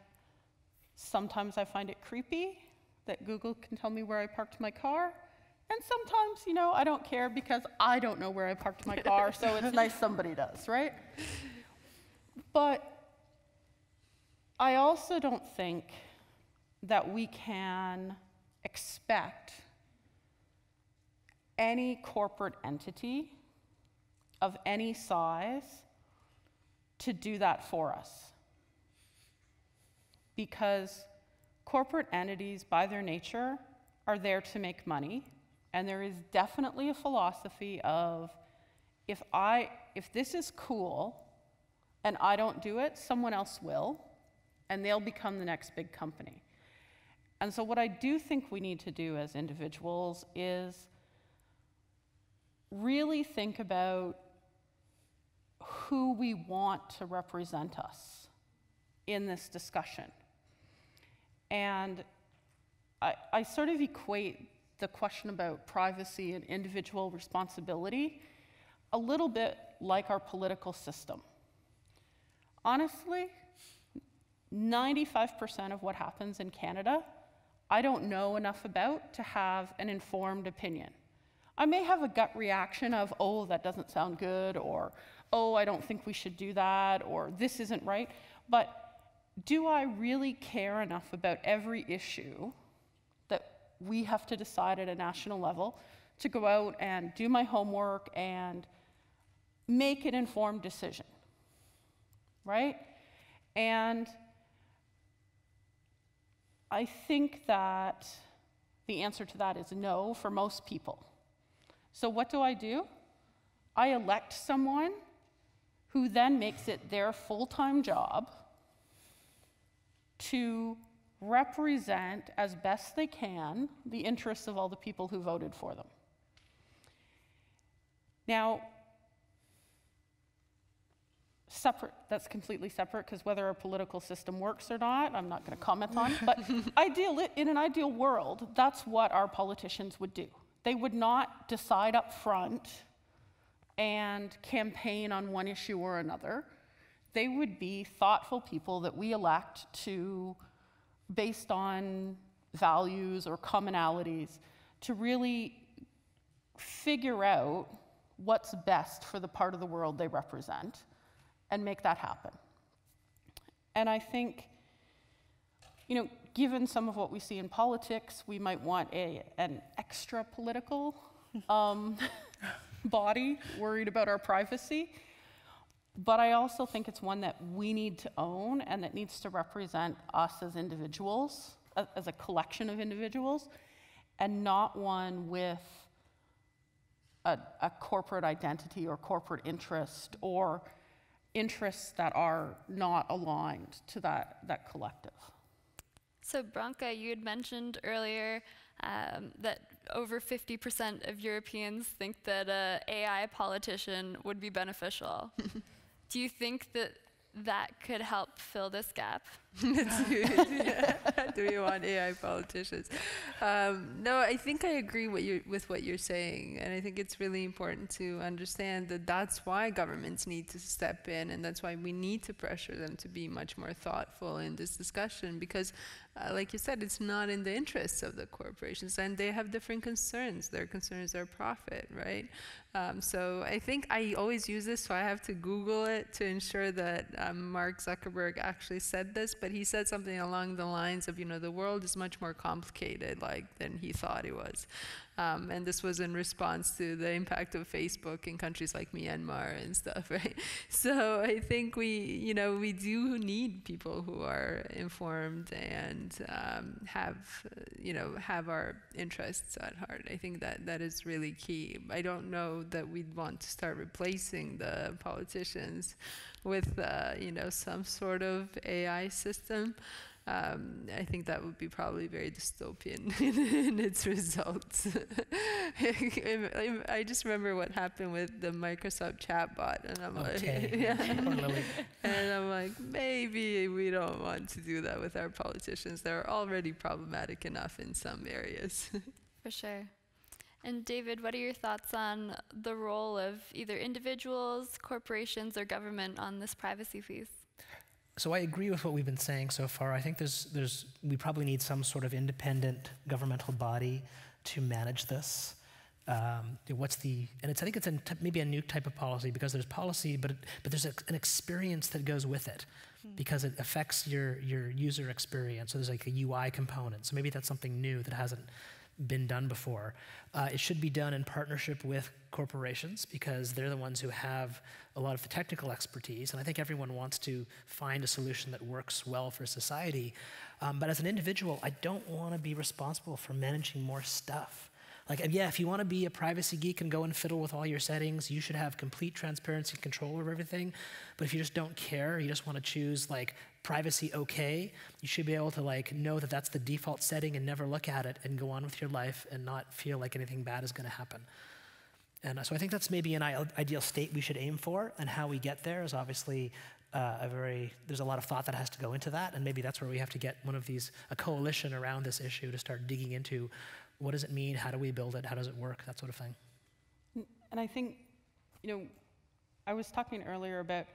sometimes I find it creepy that Google can tell me where I parked my car. And sometimes, I don't care because I don't know where I parked my car, so it's nice somebody does, right? But I also don't think that we can expect any corporate entity of any size to do that for us. Because corporate entities, by their nature, are there to make money, and there is definitely a philosophy of, if this is cool and I don't do it, someone else will, and they'll become the next big company. And so what I do think we need to do as individuals is really think about who we want to represent us in this discussion. And I sort of equate the question about privacy and individual responsibility a little bit like our political system. Honestly, 95% of what happens in Canada, I don't know enough about to have an informed opinion. I may have a gut reaction of, oh, that doesn't sound good, or oh, I don't think we should do that, or this isn't right. But do I really care enough about every issue that we have to decide at a national level to go out and do my homework and make an informed decision, right? And I think that the answer to that is no for most people. So what do? I elect someone who then makes it their full-time job to represent as best they can the interests of all the people who voted for them. Now, separate, that's completely separate, because whether our political system works or not, I'm not going to comment on. But in an ideal world, that's what our politicians would do. They would not decide up front and campaign on one issue or another. They would be thoughtful people that we elect to, based on values or commonalities, to really figure out what's best for the part of the world they represent and make that happen. And I think, given some of what we see in politics, we might want an extra political body worried about our privacy. But I also think it's one that we need to own and that needs to represent us as individuals, as a collection of individuals, and not one with a corporate identity or corporate interest or interests that are not aligned to that collective. So Branka, you had mentioned earlier that over 50% of Europeans think that an AI politician would be beneficial. Do you think that could help fill this gap? Do you want AI politicians? No, I think I agree with what you're saying, and I think it's really important to understand that that's why governments need to step in, and that's why we need to pressure them to be much more thoughtful in this discussion, because like you said, it's not in the interests of the corporations, and they have different concerns. Their concerns are profit, right? So I think I always use this, so I have to Google it to ensure that Mark Zuckerberg actually said this, but he said something along the lines of, the world is much more complicated than he thought it was. And this was in response to the impact of Facebook in countries like Myanmar and stuff, right? So I think we do need people who are informed and have our interests at heart. I think that is really key. I don't know that we'd want to start replacing the politicians with some sort of AI system. I think that would be probably very dystopian in its results. I just remember what happened with the Microsoft chatbot, and I'm and I'm like, maybe we don't want to do that with our politicians. They're already problematic enough in some areas. For sure. And David, what are your thoughts on the role of either individuals, corporations, or government on this privacy piece? So I agree with what we've been saying so far. I think we probably need some sort of independent governmental body to manage this. I think it's maybe a new type of policy, because there's policy, but there's an experience that goes with it, because it affects your user experience. So there's like a UI component. So maybe that's something new that hasn't been done before. It should be done in partnership with corporations, because they're the ones who have a lot of the technical expertise, and I think everyone wants to find a solution that works well for society. But as an individual, I don't want to be responsible for managing more stuff. If you want to be a privacy geek and go and fiddle with all your settings, you should have complete transparency and control over everything. But if you just don't care, you just want to choose privacy okay, you should be able to know that that's the default setting and never look at it and go on with your life and not feel like anything bad is going to happen. And so I think that's maybe an ideal state we should aim for, and how we get there is obviously there's a lot of thought that has to go into that, and maybe that's where we have to get a coalition around this issue to start digging into what does it mean, how do we build it, how does it work, that sort of thing. And I think, I was talking earlier about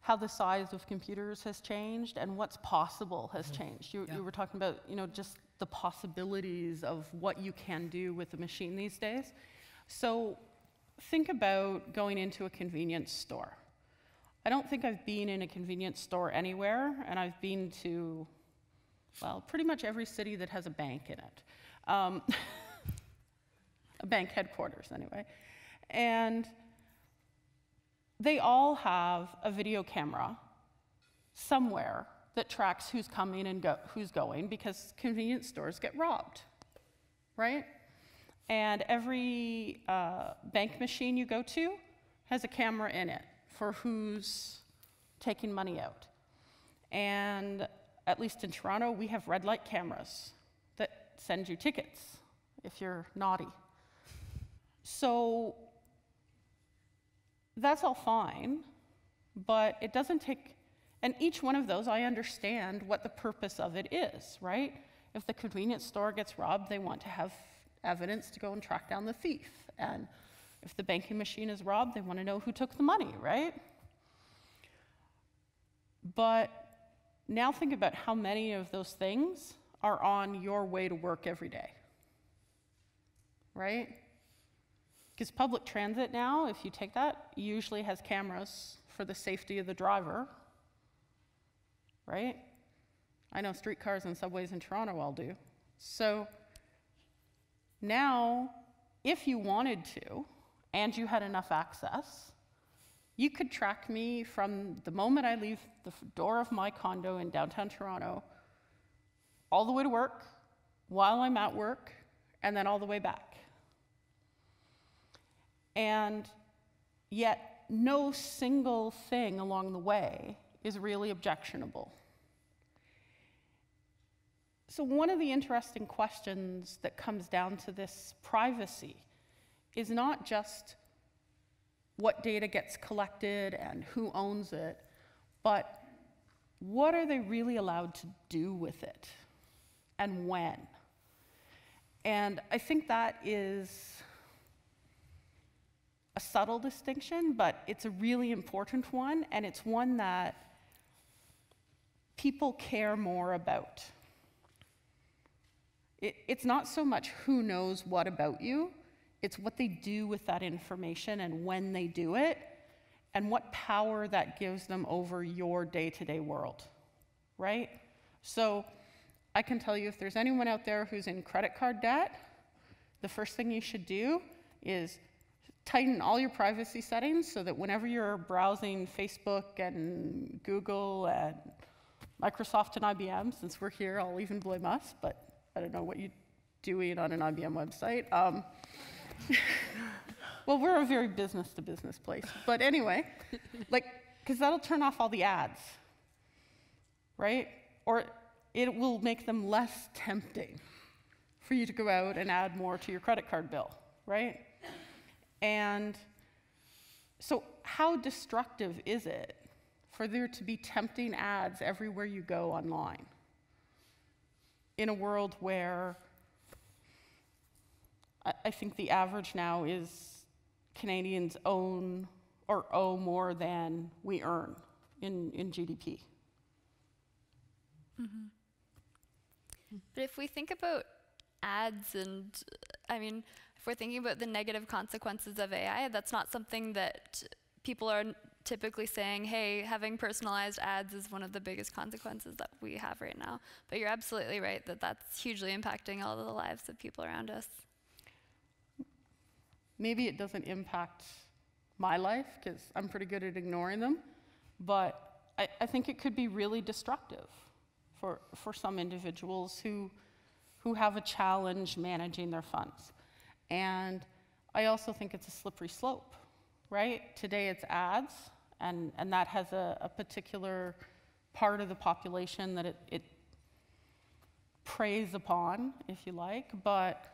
how the size of computers has changed and what's possible has changed. You were talking about, just the possibilities of what you can do with a machine these days. So think about going into a convenience store. I don't think I've been in a convenience store anywhere, and I've been to, well, pretty much every city that has a bank in it. A bank headquarters, anyway. And they all have a video camera somewhere that tracks who's coming and who's going, because convenience stores get robbed, right? And every bank machine you go to has a camera in it for who's taking money out. And at least in Toronto, we have red light cameras that send you tickets if you're naughty. So that's all fine, but it doesn't take, and each one of those, I understand what the purpose of it is, right? If the convenience store gets robbed, they want to have evidence to go and track down the thief. And if the banking machine is robbed, they want to know who took the money, right? But now think about how many of those things are on your way to work every day, right? Because public transit now, if you take that, usually has cameras for the safety of the driver, right? I know streetcars and subways in Toronto all do. So now, if you wanted to, and you had enough access, you could track me from the moment I leave the door of my condo in downtown Toronto, all the way to work, while I'm at work, and then all the way back. And yet, no single thing along the way is really objectionable. So one of the interesting questions that comes down to this privacy is not just what data gets collected and who owns it, but what are they really allowed to do with it, and when? And I think that is a subtle distinction, but it's a really important one, and it's one that people care more about. It's not so much who knows what about you, it's what they do with that information and when they do it, and what power that gives them over your day-to-day world, right? So I can tell you, if there's anyone out there who's in credit card debt, the first thing you should do is tighten all your privacy settings so that whenever you're browsing Facebook and Google and Microsoft and IBM, since we're here, I'll even blame us, but I don't know what you're doing on an IBM website. Well, we're a very business-to-business place. But anyway, because that'll turn off all the ads, right? Or it will make them less tempting for you to go out and add more to your credit card bill, right? And so how destructive is it for there to be tempting ads everywhere you go online in a world where I think the average now is Canadians own or owe more than we earn in GDP. Mm-hmm. But if we think about ads and, I mean, if we're thinking about the negative consequences of AI, that's not something that people are typically saying, hey, having personalized ads is one of the biggest consequences that we have right now. But you're absolutely right that that's hugely impacting all of the lives of people around us. Maybe it doesn't impact my life, because I'm pretty good at ignoring them, but I think it could be really destructive for some individuals who have a challenge managing their funds. And I also think it's a slippery slope, right? Today it's ads, and that has a particular part of the population that it preys upon, if you like, but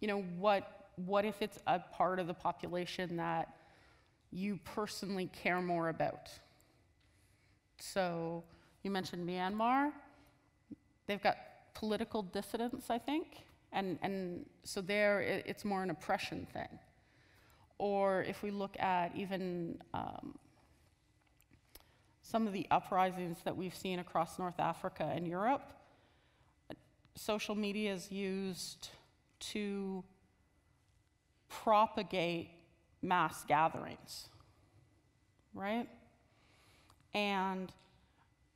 you know, what if it's a part of the population that you personally care more about? So you mentioned Myanmar. They've got political dissidents, I think, and so there it's more an oppression thing. Or if we look at even some of the uprisings that we've seen across North Africa and Europe, social media is used to propagate mass gatherings, right? And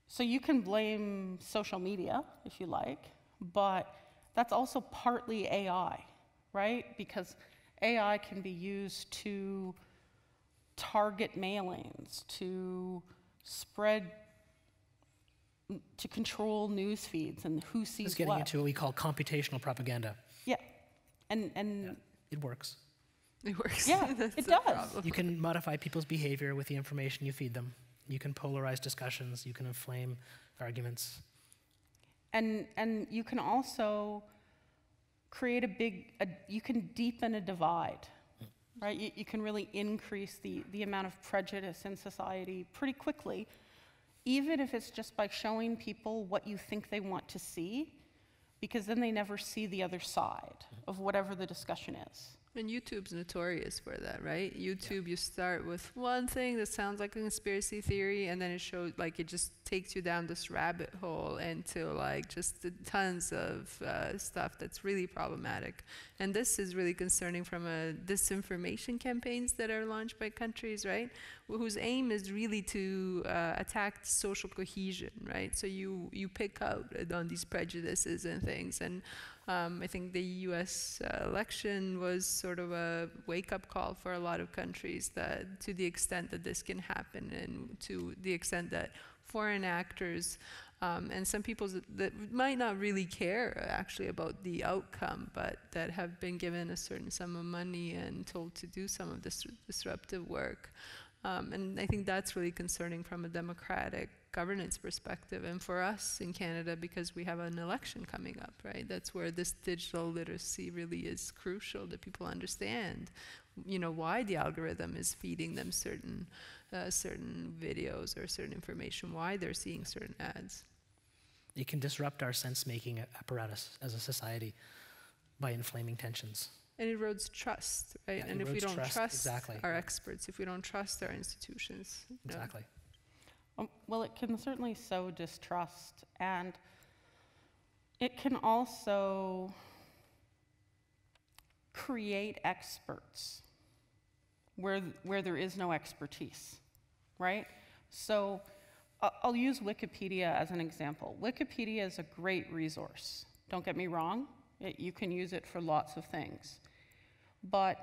so you can blame social media, if you like, but that's also partly AI, right? Because AI can be used to target mailings, to spread, to control news feeds and who sees It's getting what. into what we call computational propaganda. Yeah, and Yeah, it works. It works. yeah, That's it the does. problem. You can modify people's behavior with the information you feed them. You can polarize discussions. You can inflame arguments. And you can also create you can deepen a divide, right? You can really increase the amount of prejudice in society pretty quickly, even if it's just by showing people what you think they want to see, because then they never see the other side of whatever the discussion is. And YouTube's notorious for that, right? YouTube, you start with one thing that sounds like a conspiracy theory, and then it shows, like, it just takes you down this rabbit hole into, like, just tons of stuff that's really problematic. And this is really concerning from disinformation campaigns that are launched by countries, right? Whose aim is really to attack social cohesion, right? So you pick out on these prejudices and things. And I think the US election was sort of a wake-up call for a lot of countries, that to the extent that this can happen, and to the extent that foreign actors and some people that might not really care actually about the outcome, but that have been given a certain sum of money and told to do some of this disruptive work. And I think that's really concerning from a democratic governance perspective, and for us in Canada, because we have an election coming up, right? That's where this digital literacy really is crucial, that people understand, why the algorithm is feeding them certain videos or certain information, why they're seeing certain ads. You can disrupt our sense-making apparatus as a society by inflaming tensions. And it erodes trust, right? Yeah, and if we don't trust exactly. our experts, if we don't trust our institutions. Exactly. Well, it can certainly sow distrust, and it can also create experts where there is no expertise, right? So I'll use Wikipedia as an example. Wikipedia is a great resource. Don't get me wrong. You can use it for lots of things. But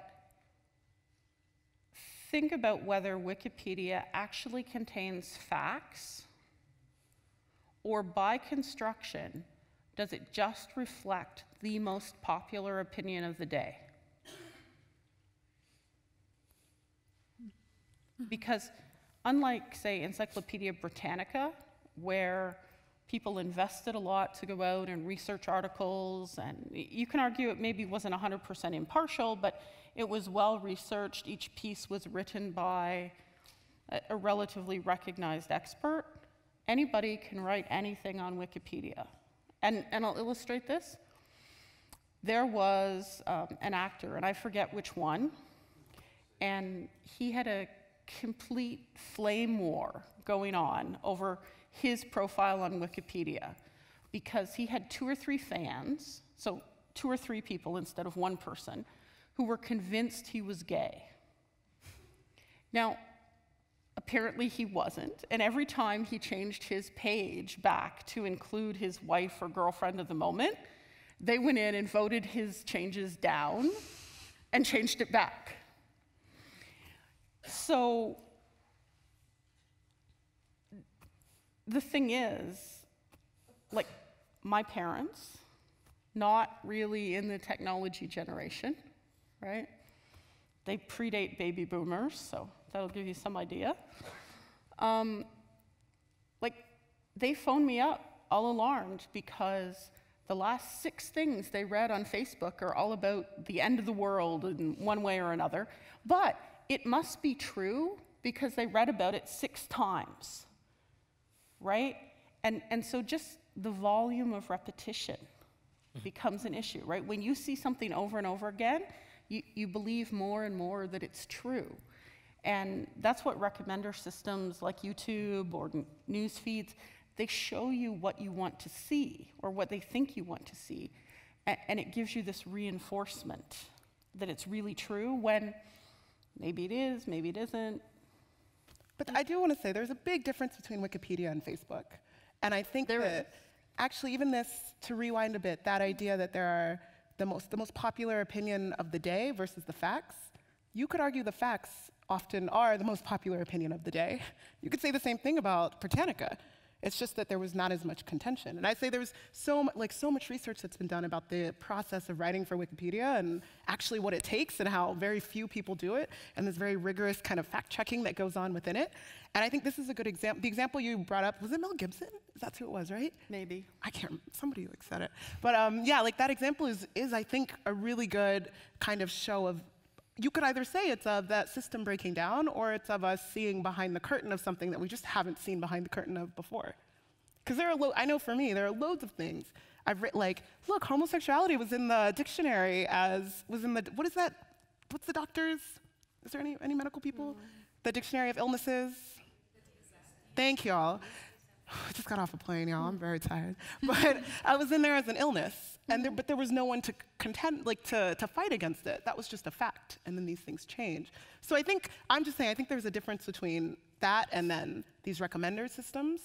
think about whether Wikipedia actually contains facts, or by construction, does it just reflect the most popular opinion of the day? Because unlike, say, Encyclopedia Britannica, where people invested a lot to go out and research articles, and you can argue it maybe wasn't 100% impartial, but it was well researched. Each piece was written by a relatively recognized expert. Anybody can write anything on Wikipedia. And I'll illustrate this. There was an actor, and I forget which one, and he had a complete flame war going on over his profile on Wikipedia, because he had 2 or 3 fans, so 2 or 3 people instead of one person, who were convinced he was gay. Now, apparently he wasn't, and every time he changed his page back to include his wife or girlfriend of the moment, they went in and voted his changes down and changed it back. So the thing is, like, my parents, not really in the technology generation, right? They predate baby boomers, so that'll give you some idea. They phoned me up all alarmed because the last 6 things they read on Facebook are all about the end of the world in one way or another. But it must be true because they read about it 6 times, right? And so just the volume of repetition becomes an issue, right? When you see something over and over again, you believe more and more that it's true. And that's what recommender systems like YouTube or news feeds, they show you what you want to see or what they think you want to see. And it gives you this reinforcement that it's really true when maybe it is, maybe it isn't. But I do want to say there's a big difference between Wikipedia and Facebook. And I think that actually even this, to rewind a bit, that idea that there are the most popular opinion of the day versus the facts, you could argue the facts often are the most popular opinion of the day. You could say the same thing about Britannica. It's just that there was not as much contention. And I say there's so much research that's been done about the process of writing for Wikipedia and actually what it takes and how very few people do it, and this very rigorous kind of fact-checking that goes on within it. And I think this is a good example. The example you brought up, was it Mel Gibson? That's who it was, right? Maybe. I can't remember. Somebody said it. But yeah, like that example is I think, a really good kind of show of, you could either say it's of that system breaking down, or it's of us seeing behind the curtain of something that we just haven't seen behind the curtain of before. Because I know for me, there are loads of things I've written, like, look, homosexuality was in the dictionary what is that? What's the doctors? Is there any medical people? The dictionary of illnesses? Thank y'all. I just got off a plane, y'all. I'm very tired. But I was in there as an illness, but there was no one to contend, to fight against it. That was just a fact, and then these things change. So I'm just saying, I think there's a difference between that and then these recommender systems.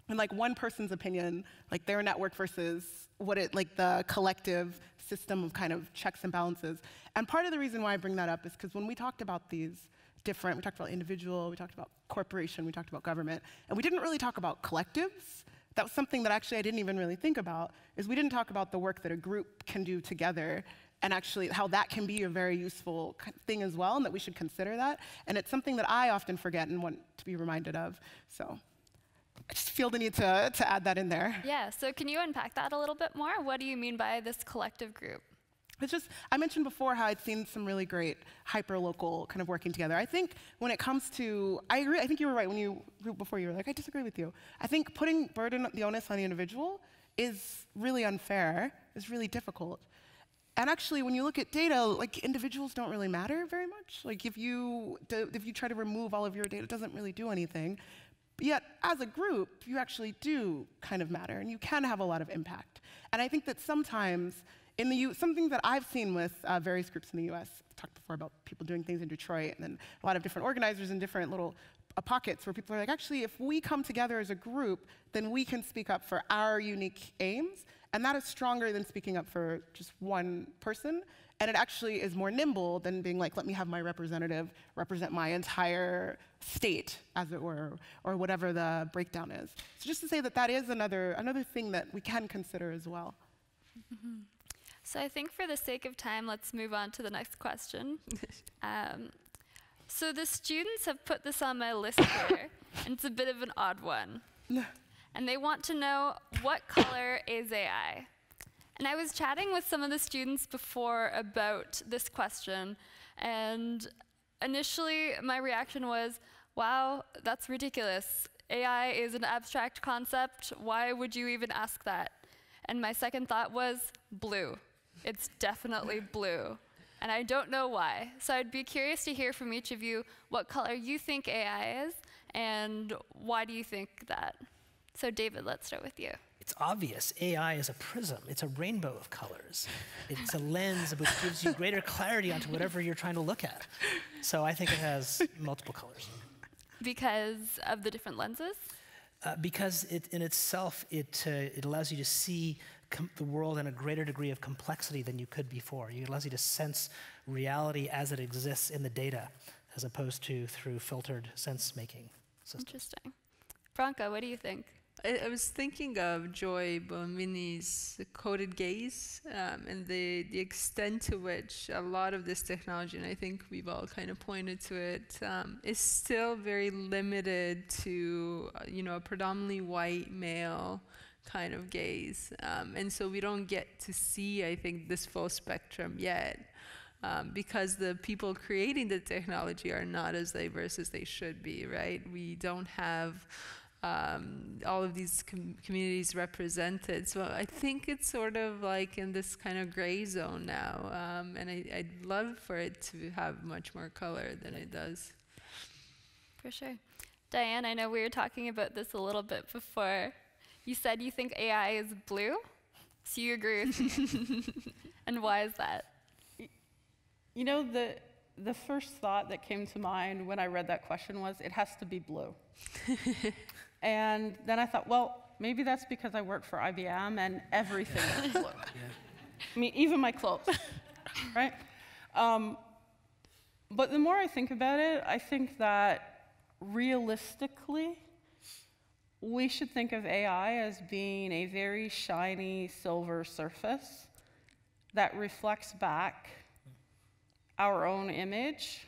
And like one person's opinion, like their network versus the collective system of kind of checks and balances. And part of the reason why I bring that up is because when we talked about these we talked about individual, we talked about corporation, we talked about government, and we didn't really talk about collectives. That was something that actually I didn't even really think about, is we didn't talk about the work that a group can do together, and actually how that can be a very useful thing as well, and that we should consider that. And it's something that I often forget and want to be reminded of. So I just feel the need to add that in there. Yeah, so can you unpack that a little bit more? What do you mean by this collective group? It's just, I mentioned before how I'd seen some really great hyper-local kind of working together. I think when it comes to, I agree, I think you were right before you were like, I disagree with you. I think putting the onus on the individual is really unfair, is really difficult. And actually, when you look at data, like individuals don't really matter very much. Like if you try to remove all of your data, it doesn't really do anything. Yet, as a group, you actually do kind of matter, and you can have a lot of impact. And I think that sometimes, something that I've seen with various groups in the US, I've talked before about people doing things in Detroit, and then a lot of different organizers in different little pockets where people are like, actually, if we come together as a group, then we can speak up for our unique aims, and that is stronger than speaking up for just one person. And it actually is more nimble than being like, let me have my representative represent my entire state, as it were, or whatever the breakdown is. So just to say that that is another thing that we can consider as well. Mm-hmm. So I think for the sake of time, let's move on to the next question. So the students have put this on my list here, and it's a bit of an odd one. And they want to know, what color is AI? And I was chatting with some of the students before about this question, and initially my reaction was, wow, that's ridiculous. AI is an abstract concept. Why would you even ask that? And my second thought was blue. It's definitely blue. And I don't know why. So I'd be curious to hear from each of you what color you think AI is, and why do you think that? So David, let's start with you. It's obvious. AI is a prism. It's a rainbow of colors. It's a lens which gives you greater clarity onto whatever you're trying to look at. So I think it has multiple colors. Because of the different lenses? Because in itself, it allows you to see the world in a greater degree of complexity than you could before. It allows you to sense reality as it exists in the data, as opposed to through filtered sense-making systems. Interesting. Branka, what do you think? I was thinking of Joy Boumini's coded gaze and the extent to which a lot of this technology, and I think we've all kind of pointed to it, is still very limited to a predominantly white male kind of gaze. And so we don't get to see, I think, this full spectrum yet. Because the people creating the technology are not as diverse as they should be, right? We don't have all of these communities represented. So I think it's sort of like in this kind of gray zone now. And I'd love for it to have much more color than it does. For sure. Diane, I know we were talking about this a little bit before. You said you think AI is blue? So you agree with me. And why is that? You know, the first thought that came to mind when I read that question was, it has to be blue. And then I thought, well, maybe that's because I work for IBM and everything is blue. I mean, even my clothes, right? But the more I think about it, I think that realistically, we should think of AI as being a very shiny silver surface that reflects back our own image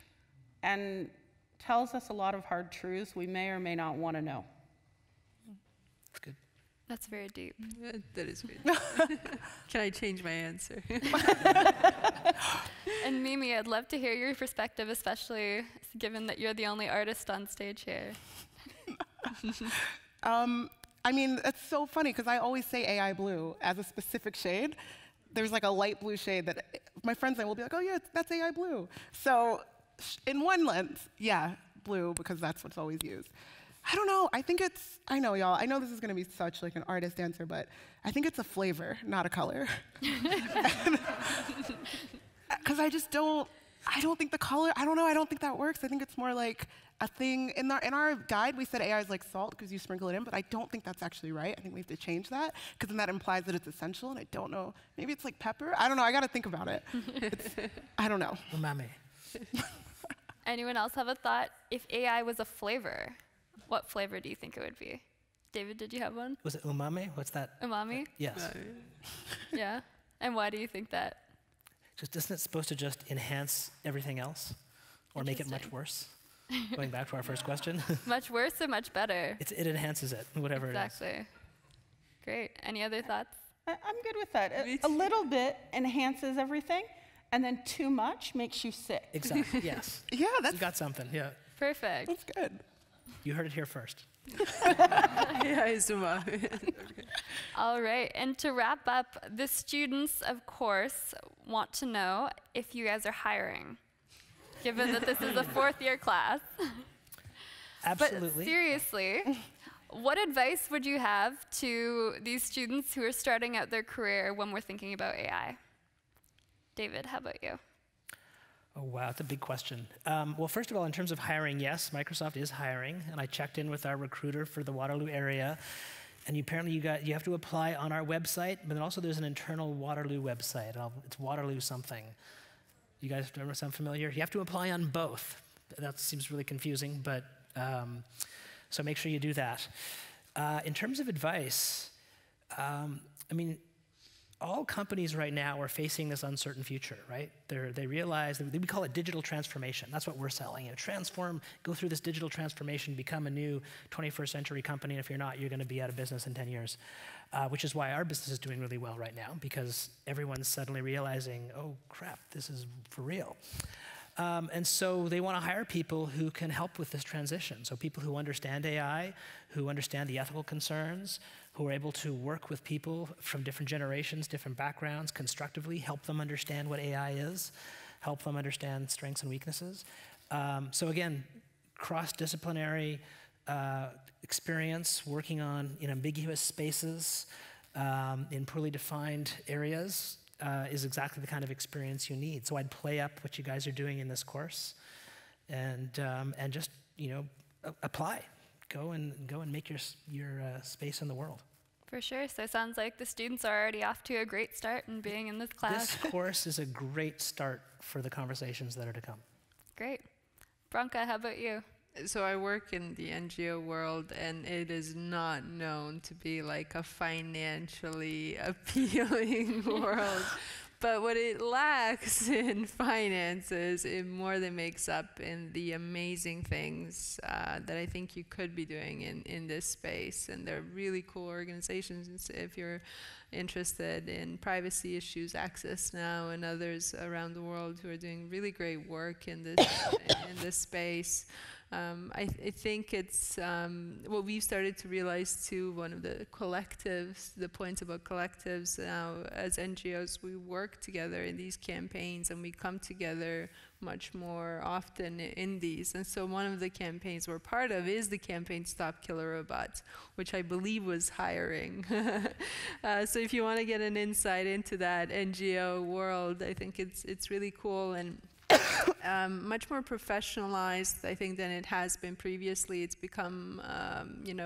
and tells us a lot of hard truths we may or may not want to know. That's good. That's very deep. That is good. Can I change my answer? And Mimi, I'd love to hear your perspective, especially given that you're the only artist on stage here. I mean, it's so funny because I always say AI blue as a specific shade. There's like a light blue shade that my friends and I will be like, oh yeah, that's AI blue. So in one lens, yeah, blue, because that's what's always used. I don't know, I know y'all, I know this is gonna be such like an artist answer, but I think it's a flavor, not a color. Because I don't think the color, I don't think that works. I think it's more like a thing. In our guide, we said AI is like salt because you sprinkle it in, but I don't think that's actually right. I think we have to change that, because then that implies that it's essential, and I don't know. Maybe it's like pepper? I don't know, I gotta think about it. I don't know. Umami. Anyone else have a thought? If AI was a flavor, what flavor do you think it would be? David, did you have one? Was it umami? What's that? Umami? Yes. Yeah. And why do you think that? Just, isn't it supposed to just enhance everything else? Or make it much worse? Going back to our first question. Much worse or much better? It enhances it, whatever it is. Exactly. Great. Any other thoughts? I'm good with that. A little bit enhances everything, and then too much makes you sick. Exactly, yes. Yeah, that's... You got something, yeah. Perfect. That's good. You heard it here first. Yeah, it's umami. All right, and to wrap up, the students, of course, want to know if you guys are hiring, given that this is a fourth-year class. Absolutely. But seriously, what advice would you have to these students who are starting out their career when we're thinking about AI? David, how about you? Oh, wow, it's a big question. Well, first of all, in terms of hiring, yes, Microsoft is hiring, and I checked in with our recruiter for the Waterloo area, and apparently you have to apply on our website, but then also there's an internal Waterloo website. It's Waterloo something. You guys sound familiar? You have to apply on both. That seems really confusing, but so make sure you do that. In terms of advice, I mean, all companies right now are facing this uncertain future, right? They realize that we call it digital transformation. That's what we're selling. You know, transform, go through this digital transformation, become a new 21st century company. And if you're not, you're going to be out of business in 10 years, which is why our business is doing really well right now, because everyone's suddenly realizing, oh crap, this is for real. And so they want to hire people who can help with this transition. So people who understand AI, who understand the ethical concerns, who are able to work with people from different generations, different backgrounds, constructively, help them understand what AI is, help them understand strengths and weaknesses. So again, cross-disciplinary experience, working on in ambiguous spaces, in poorly defined areas, is exactly the kind of experience you need. So I'd play up what you guys are doing in this course, and just apply, go and make your space in the world. For sure. So it sounds like the students are already off to a great start in being in this class. This course is a great start for the conversations that are to come. Great. Branka, how about you? So I work in the NGO world, and it is not known to be like a financially appealing world. But what it lacks in finances, it more than makes up in the amazing things that I think you could be doing in this space. And they're really cool organizations. If you're interested in privacy issues, Access Now and others around the world who are doing really great work in this in this space. I think it's what we've started to realize too, one of the collectives, the points about collectives now as NGOs, we work together in these campaigns and we come together much more often in these. And so one of the campaigns we're part of is the campaign Stop Killer Robots, which I believe was hiring. So if you want to get an insight into that NGO world, I think it's really cool and much more professionalized, I think, than it has been previously. It's become,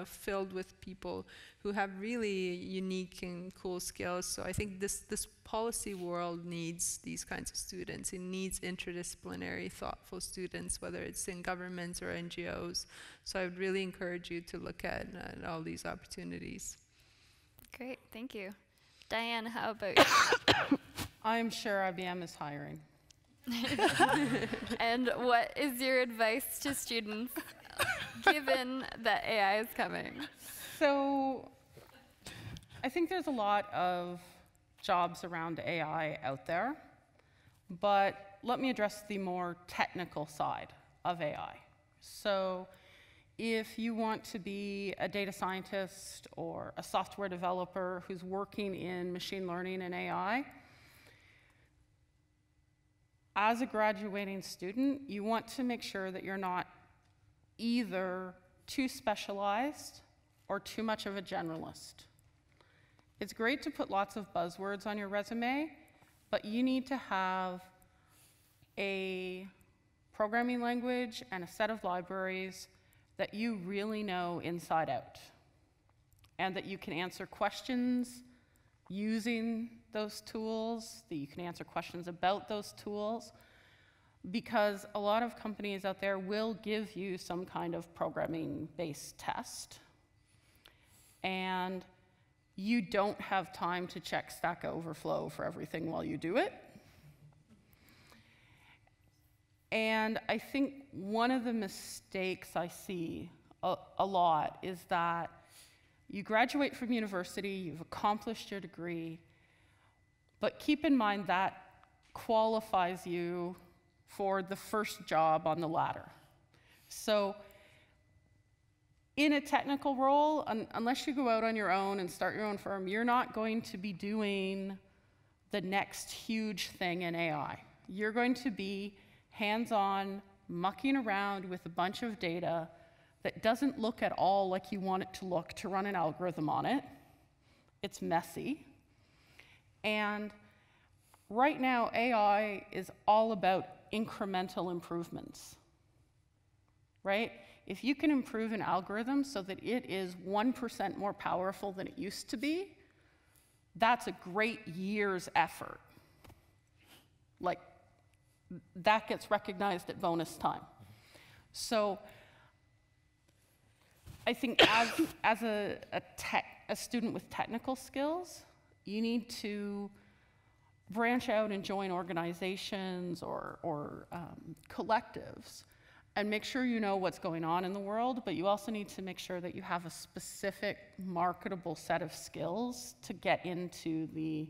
filled with people who have really unique and cool skills. So I think this policy world needs these kinds of students. It needs interdisciplinary, thoughtful students, whether it's in governments or NGOs. So I would really encourage you to look at all these opportunities. Great, thank you. Diane, how about you? I'm sure IBM is hiring. And what is your advice to students, given that AI is coming? So I think there's a lot of jobs around AI out there, but let me address the more technical side of AI. So if you want to be a data scientist or a software developer who's working in machine learning and AI, as a graduating student, you want to make sure that you're not either too specialized or too much of a generalist. It's great to put lots of buzzwords on your resume, but you need to have a programming language and a set of libraries that you really know inside out, and that you can answer questions using those tools, that you can answer questions about those tools, because a lot of companies out there will give you some kind of programming-based test, and you don't have time to check Stack Overflow for everything while you do it. And I think one of the mistakes I see a lot is that you graduate from university, you've accomplished your degree, but keep in mind that qualifies you for the first job on the ladder. So in a technical role, unless you go out on your own and start your own firm, you're not going to be doing the next huge thing in AI. You're going to be hands-on, mucking around with a bunch of data that doesn't look at all like you want it to look to run an algorithm on it. It's messy. And right now, AI is all about incremental improvements, right? If you can improve an algorithm so that it is 1% more powerful than it used to be, that's a great year's effort. Like, that gets recognized at bonus time. So I think as a student with technical skills, you need to branch out and join organizations or collectives and make sure you know what's going on in the world, but you also need to make sure that you have a specific marketable set of skills to get into the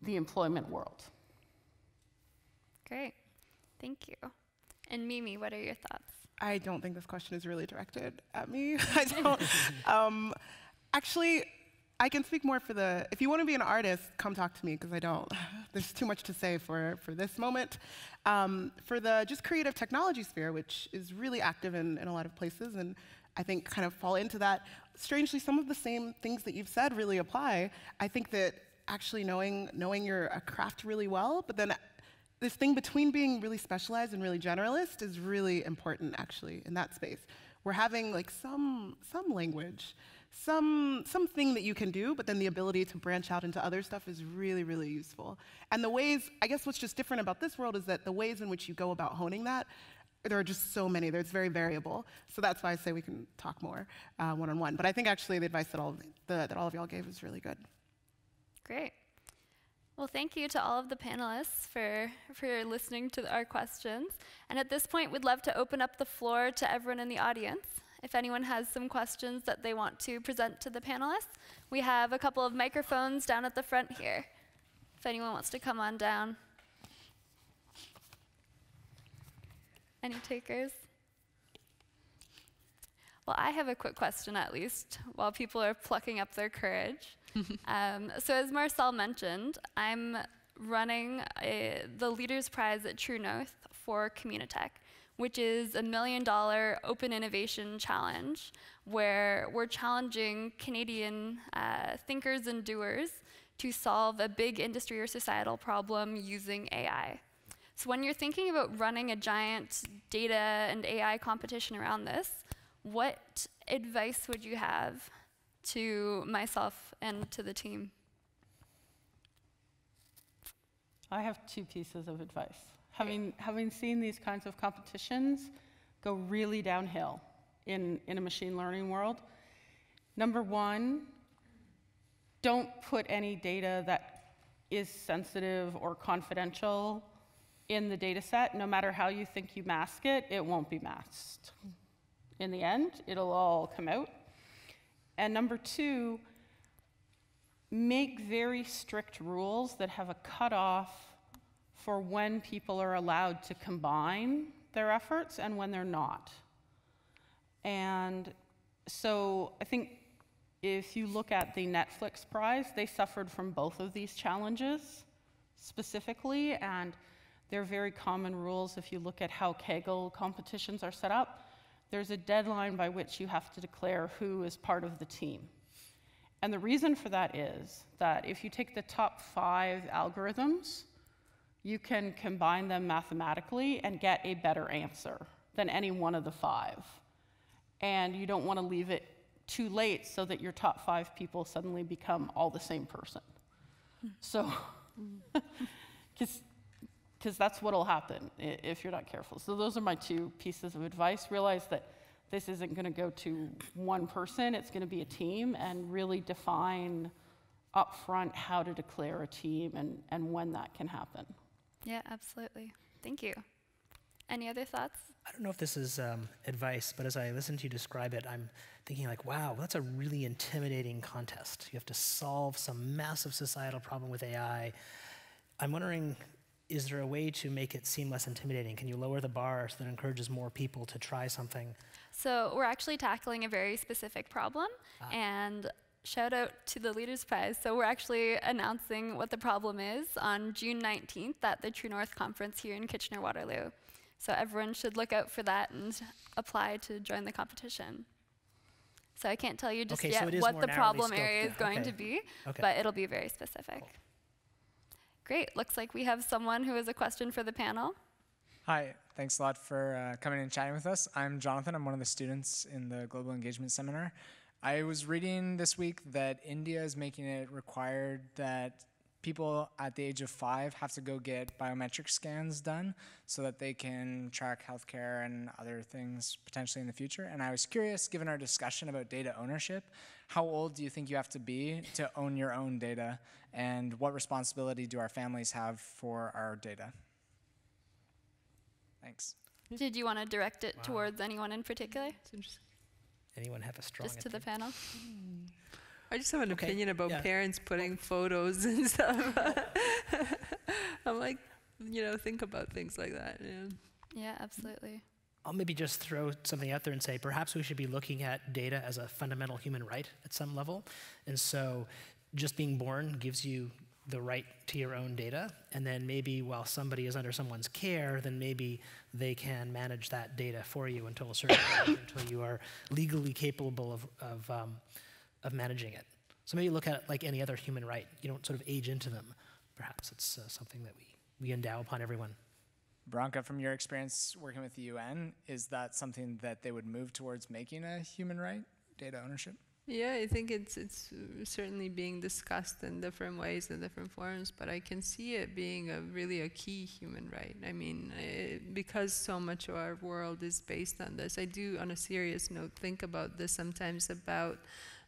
employment world. Great, thank you. And Mimi, what are your thoughts? I don't think this question is really directed at me. I don't. Actually, I can speak more for if you want to be an artist, come talk to me, because I don't. There's too much to say for this moment. For the just creative technology sphere, which is really active in a lot of places, and I think kind of fall into that, strangely, some of the same things that you've said really apply. I think that actually knowing your craft really well, but then this thing between being really specialized and really generalist is really important, actually, in that space. We're having like some language, something that you can do, but then the ability to branch out into other stuff is really, really useful. And the ways, I guess what's just different about this world is that the ways in which you go about honing that, there are just so many. It's very variable. So that's why I say we can talk more one-on-one. But I think actually the advice that all of y'all gave is really good. Great. Well, thank you to all of the panelists for listening to our questions. And at this point, we'd love to open up the floor to everyone in the audience. If anyone has some questions that they want to present to the panelists, we have a couple of microphones down at the front here. If anyone wants to come on down. Any takers? Well, I have a quick question at least, while people are plucking up their courage. So as Marcel mentioned, I'm running the Leaders Prize at True North for Communitech, which is a $1 million open innovation challenge where we're challenging Canadian thinkers and doers to solve a big industry or societal problem using AI. So when you're thinking about running a giant data and AI competition around this, what advice would you have to myself and to the team? I have two pieces of advice. Having seen these kinds of competitions go really downhill in a machine learning world, number one, don't put any data that is sensitive or confidential in the data set. No matter how you think you mask it, it won't be masked. In the end, it'll all come out. And number two, make very strict rules that have a cutoff for when people are allowed to combine their efforts and when they're not. And so I think if you look at the Netflix prize, they suffered from both of these challenges specifically, and they're very common rules. If you look at how Kaggle competitions are set up, there's a deadline by which you have to declare who is part of the team. And the reason for that is that if you take the top 5 algorithms, you can combine them mathematically and get a better answer than any one of the 5. And you don't want to leave it too late so that your top 5 people suddenly become all the same person. So, because that's what'll happen if you're not careful. So those are my 2 pieces of advice. Realize that this isn't going to go to one person, it's going to be a team, and really define upfront how to declare a team and when that can happen. Yeah, absolutely. Thank you. Any other thoughts? I don't know if this is advice, but as I listen to you describe it, I'm thinking like, wow, that's a really intimidating contest. You have to solve some massive societal problem with AI. I'm wondering, is there a way to make it seem less intimidating? Can you lower the bar so that it encourages more people to try something? So we're actually tackling a very specific problem, and shout out to the Leaders Prize. So we're actually announcing what the problem is on June 19th at the True North conference here in Kitchener-Waterloo. So everyone should look out for that and apply to join the competition. So I can't tell you just yet what the problem area is going to be, but it'll be very specific. Cool. Great, looks like we have someone who has a question for the panel. Hi, thanks a lot for coming and chatting with us. I'm Jonathan, I'm one of the students in the Global Engagement Seminar. I was reading this week that India is making it required that people at the age of 5 have to go get biometric scans done so that they can track healthcare and other things potentially in the future. And I was curious, given our discussion about data ownership, how old do you think you have to be to own your own data? And what responsibility do our families have for our data? Thanks. Did you want to direct it towards anyone in particular? It's interesting. Anyone have a strong Just to the panel? I just have an opinion about parents putting photos and stuff. I'm like, think about things like that. Yeah, absolutely. I'll maybe just throw something out there and say perhaps we should be looking at data as a fundamental human right at some level. And so just being born gives you the right to your own data, and then maybe while somebody is under someone's care, then maybe they can manage that data for you until a certain point, until you are legally capable of managing it. So maybe look at it like any other human right. You don't sort of age into them. Perhaps it's something that we endow upon everyone. Branka, from your experience working with the UN, is that something that they would move towards making a human right, data ownership? Yeah, I think it's certainly being discussed in different ways in different forums, but I can see it being really a key human right. I mean, because so much of our world is based on this, I do, on a serious note, think about this sometimes about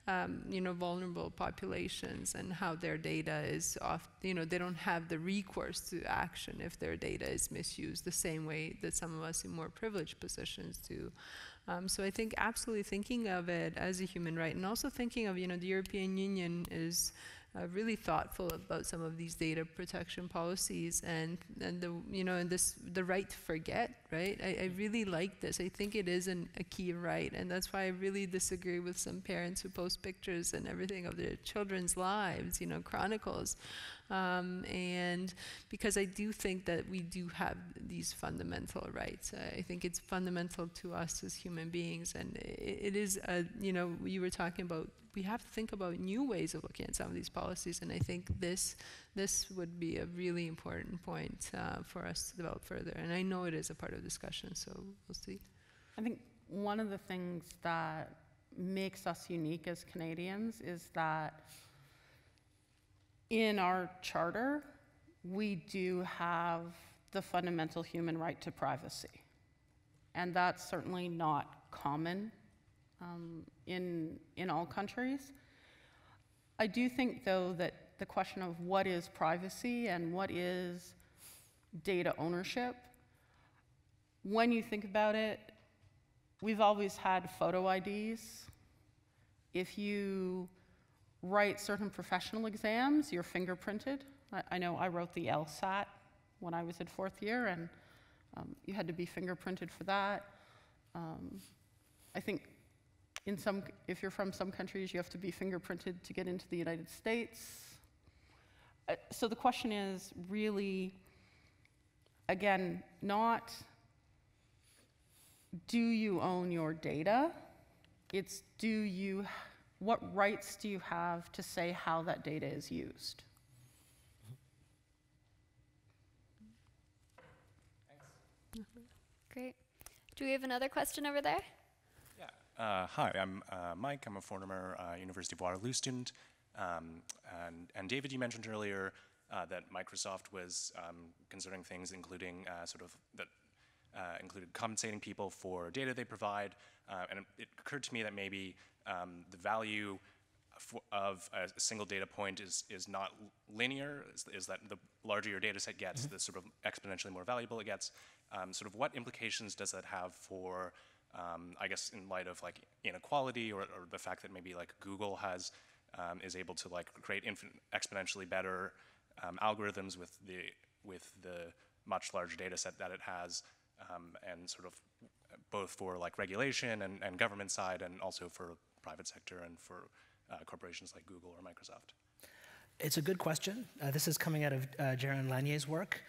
vulnerable populations and how their data is they don't have the recourse to action if their data is misused the same way that some of us in more privileged positions do. So I think absolutely thinking of it as a human right, and also thinking of, the European Union is really thoughtful about some of these data protection policies and the right to forget, right? I really like this. I think it is a key right, and that's why I really disagree with some parents who post pictures and everything of their children's lives, chronicles. And because I do think that we do have these fundamental rights. I think it's fundamental to us as human beings, and it is, you were talking about, we have to think about new ways of looking at some of these policies, and I think this would be a really important point for us to develop further, and I know it is a part of discussion, so we'll see. I think one of the things that makes us unique as Canadians is that in our charter, we do have the fundamental human right to privacy. And that's certainly not common in all countries. I do think, though, that the question of what is privacy and what is data ownership, when you think about it, we've always had photo IDs. If you write certain professional exams, you're fingerprinted. I know I wrote the LSAT when I was in 4th year, and you had to be fingerprinted for that. I think if you're from some countries, you have to be fingerprinted to get into the United States. So the question is really, again, not do you own your data? It's what rights do you have to say how that data is used? Thanks. Great. Do we have another question over there? Yeah. Hi, I'm Mike. I'm a former University of Waterloo student. And David, you mentioned earlier that Microsoft was considering things including included compensating people for data they provide. And it occurred to me that maybe the value of a single data point is not linear, is that the larger your data set gets, the sort of exponentially more valuable it gets. Sort of what implications does that have for, I guess in light of like inequality or the fact that maybe like Google is able to like create exponentially better algorithms with the much larger data set that it has, and sort of both for like regulation and government side, and also for private sector and for corporations like Google or Microsoft? It's a good question. This is coming out of Jaron Lanier's work.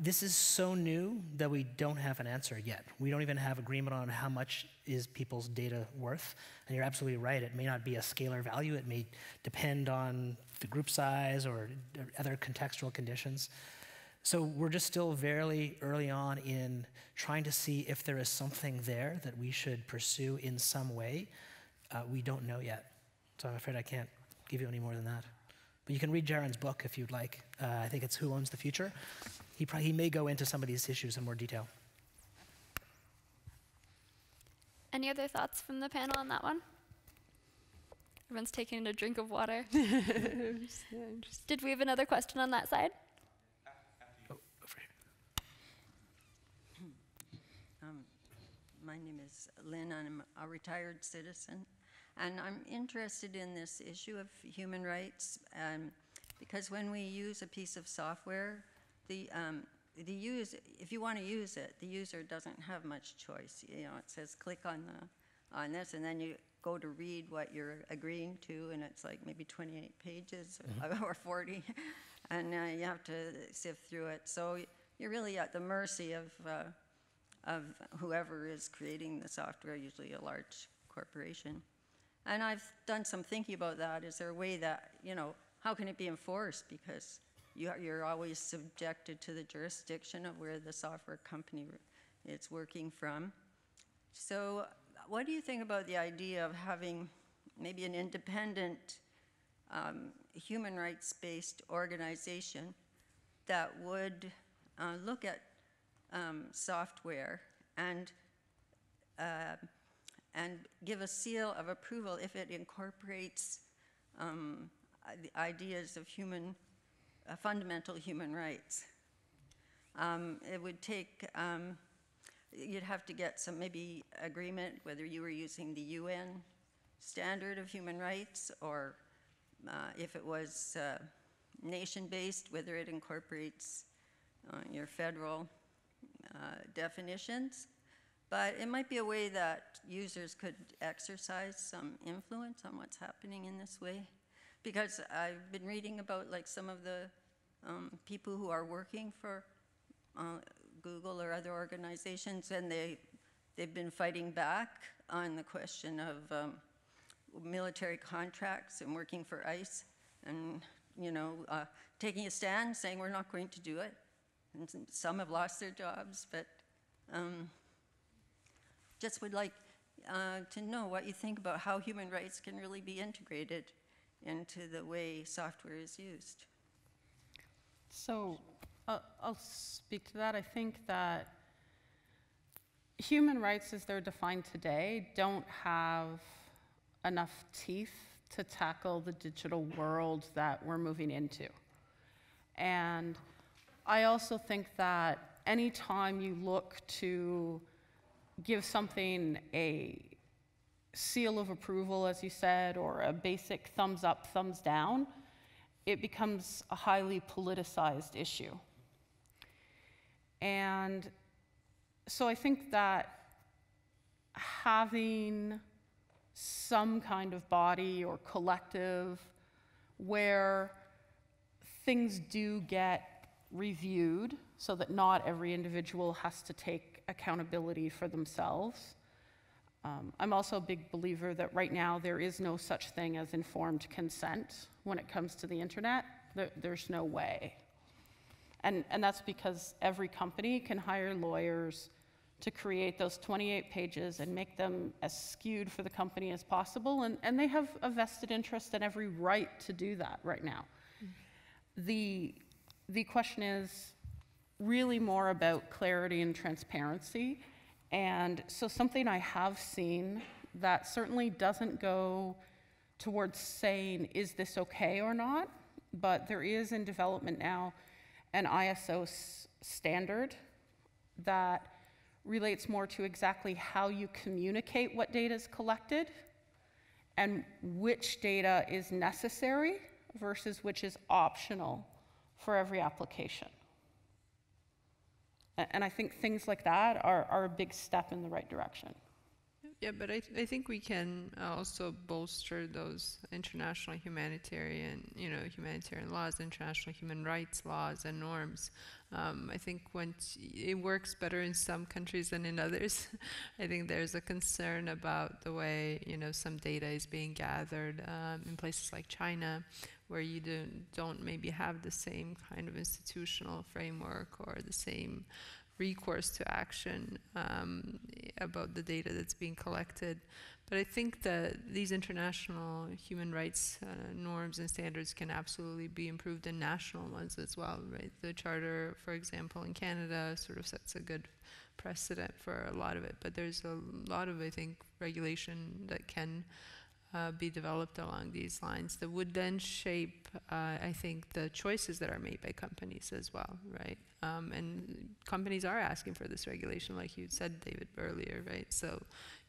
This is so new that we don't have an answer yet. We don't even have agreement on how much is people's data worth. And you're absolutely right, it may not be a scalar value. It may depend on the group size or other contextual conditions. So we're just still very early on in trying to see if there is something there that we should pursue in some way. We don't know yet. So I'm afraid I can't give you any more than that. But you can read Jaron's book if you'd like. I think it's Who Owns the Future? He may go into some of these issues in more detail. Any other thoughts from the panel on that one? Everyone's taking a drink of water. Did we have another question on that side? Oh, over here. My name is Lynn. I'm a retired citizen. And I'm interested in this issue of human rights because when we use a piece of software, if you want to use it, the user doesn't have much choice. You know, it says click on this, and then you go to read what you're agreeing to, and it's like maybe 28 pages or 40, and you have to sift through it. So you're really at the mercy of whoever is creating the software, usually a large corporation. And I've done some thinking about that. Is there a way that, how can it be enforced? Because you're always subjected to the jurisdiction of where the software company is working from. So what do you think about the idea of having maybe an independent human rights-based organization that would look at software and give a seal of approval if it incorporates the ideas of fundamental human rights? It would take, you'd have to get some maybe agreement whether you were using the UN standard of human rights or if it was nation-based, whether it incorporates your federal definitions. But it might be a way that users could exercise some influence on what's happening in this way. Because I've been reading about like some of the people who are working for Google or other organizations, and they've been fighting back on the question of military contracts and working for ICE, and taking a stand, saying we're not going to do it. And some have lost their jobs, but just would like to know what you think about how human rights can really be integrated into the way software is used. So I'll speak to that. I think that human rights as they're defined today don't have enough teeth to tackle the digital world that we're moving into. And I also think that anytime you look to give something a seal of approval, as you said, or a basic thumbs up, thumbs down, it becomes a highly politicized issue. And so I think that having some kind of body or collective where things do get reviewed so that not every individual has to take accountability for themselves. I'm also a big believer that right now there is no such thing as informed consent when it comes to the internet. There's no way. And that's because every company can hire lawyers to create those 28 pages and make them as skewed for the company as possible, and they have a vested interest and every right to do that right now. The question is really more about clarity and transparency. And so something I have seen that certainly doesn't go towards saying, is this okay or not? But there is in development now an ISO standard that relates more to exactly how you communicate what data is collected and which data is necessary versus which is optional for every application. And I think things like that are a big step in the right direction. Yeah, but I think we can also bolster those international humanitarian laws, international human rights laws and norms. I think once it works better in some countries than in others. I think there's a concern about the way some data is being gathered in places like China, where you don't maybe have the same kind of institutional framework or the same recourse to action about the data that's being collected. But I think that these international human rights norms and standards can absolutely be improved in national ones as well, right? The Charter, for example, in Canada sort of sets a good precedent for a lot of it, but there's a lot of, I think, regulation that can be developed along these lines that would then shape, I think, the choices that are made by companies as well, right? And companies are asking for this regulation, like you said, David, earlier, right? So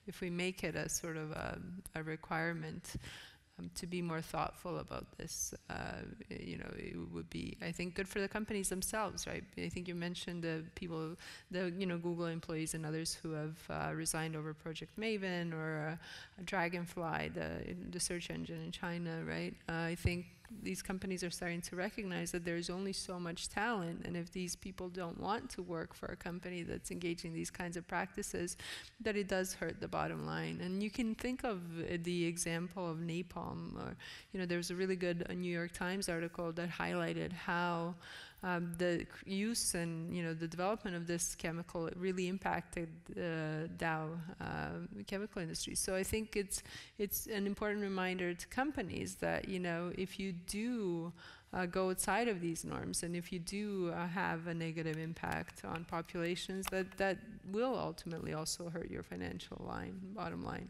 if we make it a sort of a requirement to be more thoughtful about this, it would be, I think, good for the companies themselves, right? I think you mentioned the people, Google employees and others who have resigned over Project Maven or Dragonfly, the search engine in China, right? I think these companies are starting to recognize that there's only so much talent, and if these people don't want to work for a company that's engaging these kinds of practices, that it does hurt the bottom line. And you can think of the example of napalm, or there's a really good New York Times article that highlighted how the use and the development of this chemical really impacted the Dow chemical industry. So I think it's an important reminder to companies that if you do go outside of these norms, and if you do have a negative impact on populations, that will ultimately also hurt your financial bottom line.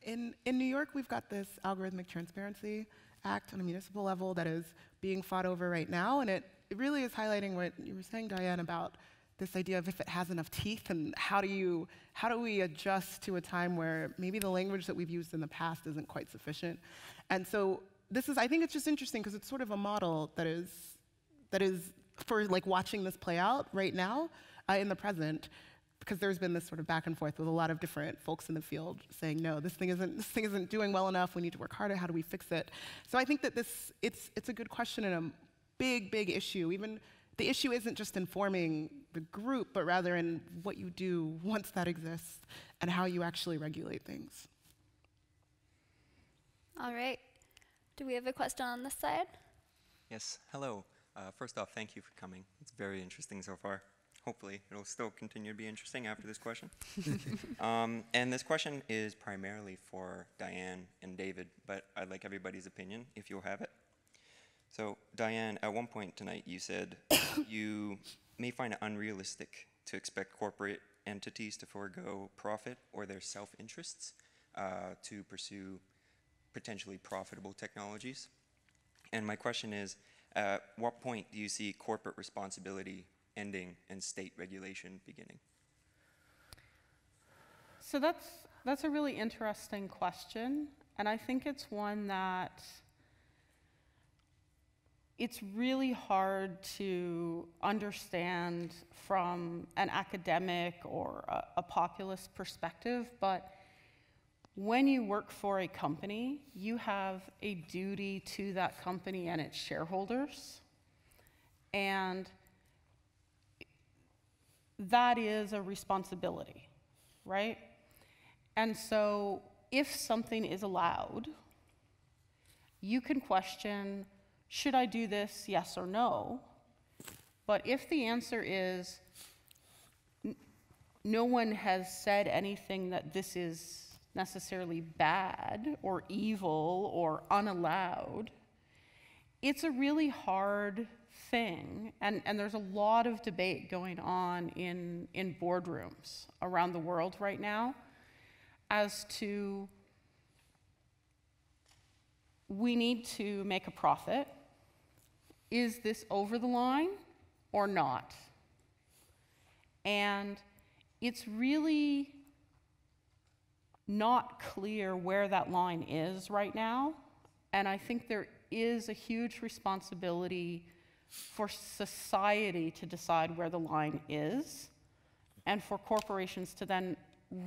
In New York, we've got this Algorithmic Transparency Act on a municipal level that is being fought over right now, and it really is highlighting what you were saying, Diane, about this idea of if it has enough teeth, and how do we adjust to a time where maybe the language that we've used in the past isn't quite sufficient. And so I think it's just interesting because it's sort of a model that is for like watching this play out right now in the present, because there's been this sort of back and forth with a lot of different folks in the field saying, no, this thing isn't doing well enough, we need to work harder, how do we fix it? So I think that it's a good question and a big, big issue. Even the issue isn't just informing the group, but rather in what you do once that exists and how you actually regulate things. All right. Do we have a question on this side? Yes, hello. First off, thank you for coming. It's very interesting so far. Hopefully, it'll still continue to be interesting after this question. And this question is primarily for Diane and David, but I'd like everybody's opinion, if you'll have it. So, Diane, at one point tonight, you said you may find it unrealistic to expect corporate entities to forego profit or their self-interests to pursue potentially profitable technologies. And my question is, at what point do you see corporate responsibility ending and state regulation beginning? So that's a really interesting question, and I think it's one that it's really hard to understand from an academic or a populist perspective, but when you work for a company, you have a duty to that company and its shareholders, and that is a responsibility, right? And so if something is allowed, you can question, should I do this, yes or no? But if the answer is, no one has said anything that this is necessarily bad or evil or unallowed, it's a really hard thing, and there's a lot of debate going on in boardrooms around the world right now as to, we need to make a profit. Is this over the line or not? And it's really not clear where that line is right now, and I think there is a huge responsibility for society to decide where the line is, and for corporations to then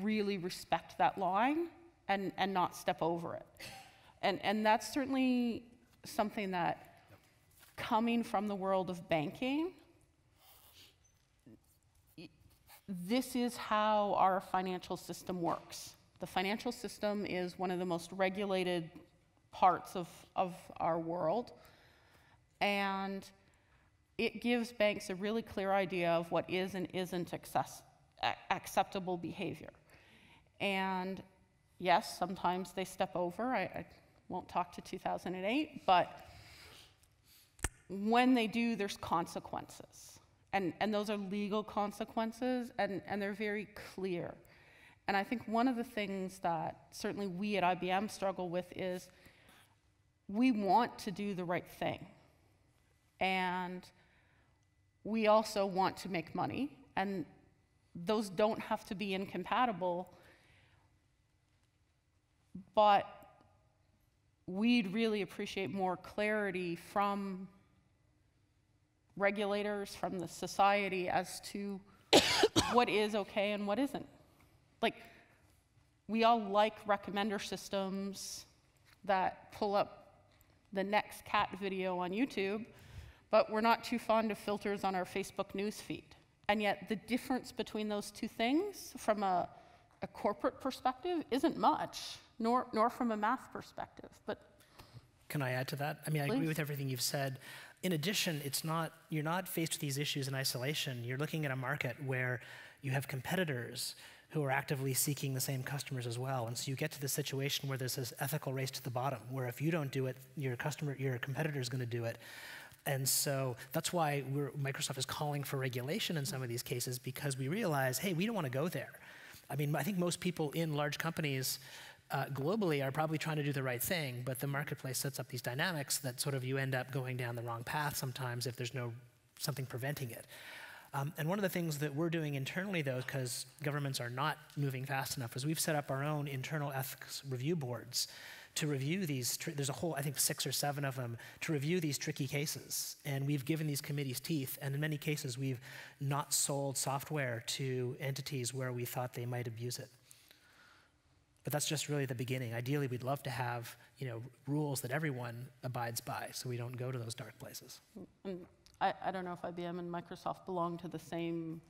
really respect that line and not step over it. And that's certainly something that, coming from the world of banking, this is how our financial system works. The financial system is one of the most regulated parts of our world, and it gives banks a really clear idea of what is and isn't acceptable behavior. And yes, sometimes they step over. I won't talk to 2008, but when they do, there's consequences. And those are legal consequences, and they're very clear. And I think one of the things that certainly we at IBM struggle with is we want to do the right thing. And we also want to make money, and those don't have to be incompatible, but we'd really appreciate more clarity from regulators, from the society, as to what is okay and what isn't. Like, we all like recommender systems that pull up the next cat video on YouTube, but we're not too fond of filters on our Facebook news feed. And yet the difference between those two things from a corporate perspective isn't much, nor from a math perspective. But can I add to that? I mean, I agree with everything you've said. In addition, you're not faced with these issues in isolation. You're looking at a market where you have competitors who are actively seeking the same customers as well. And so you get to the situation where there's this ethical race to the bottom, where if you don't do it, your competitor is going to do it. And so that's why Microsoft is calling for regulation in some of these cases, because we realize, hey, we don't want to go there. I mean, I think most people in large companies globally are probably trying to do the right thing, but the marketplace sets up these dynamics that sort of you end up going down the wrong path sometimes if there's something preventing it. And one of the things that we're doing internally, though, because governments are not moving fast enough, is we've set up our own internal ethics review boards to review these, there's a whole, I think 6 or 7 of them, to review these tricky cases. And we've given these committees teeth, and in many cases we've not sold software to entities where we thought they might abuse it. But that's just really the beginning. Ideally, we'd love to have, rules that everyone abides by, so we don't go to those dark places. And I don't know if IBM and Microsoft belong to the same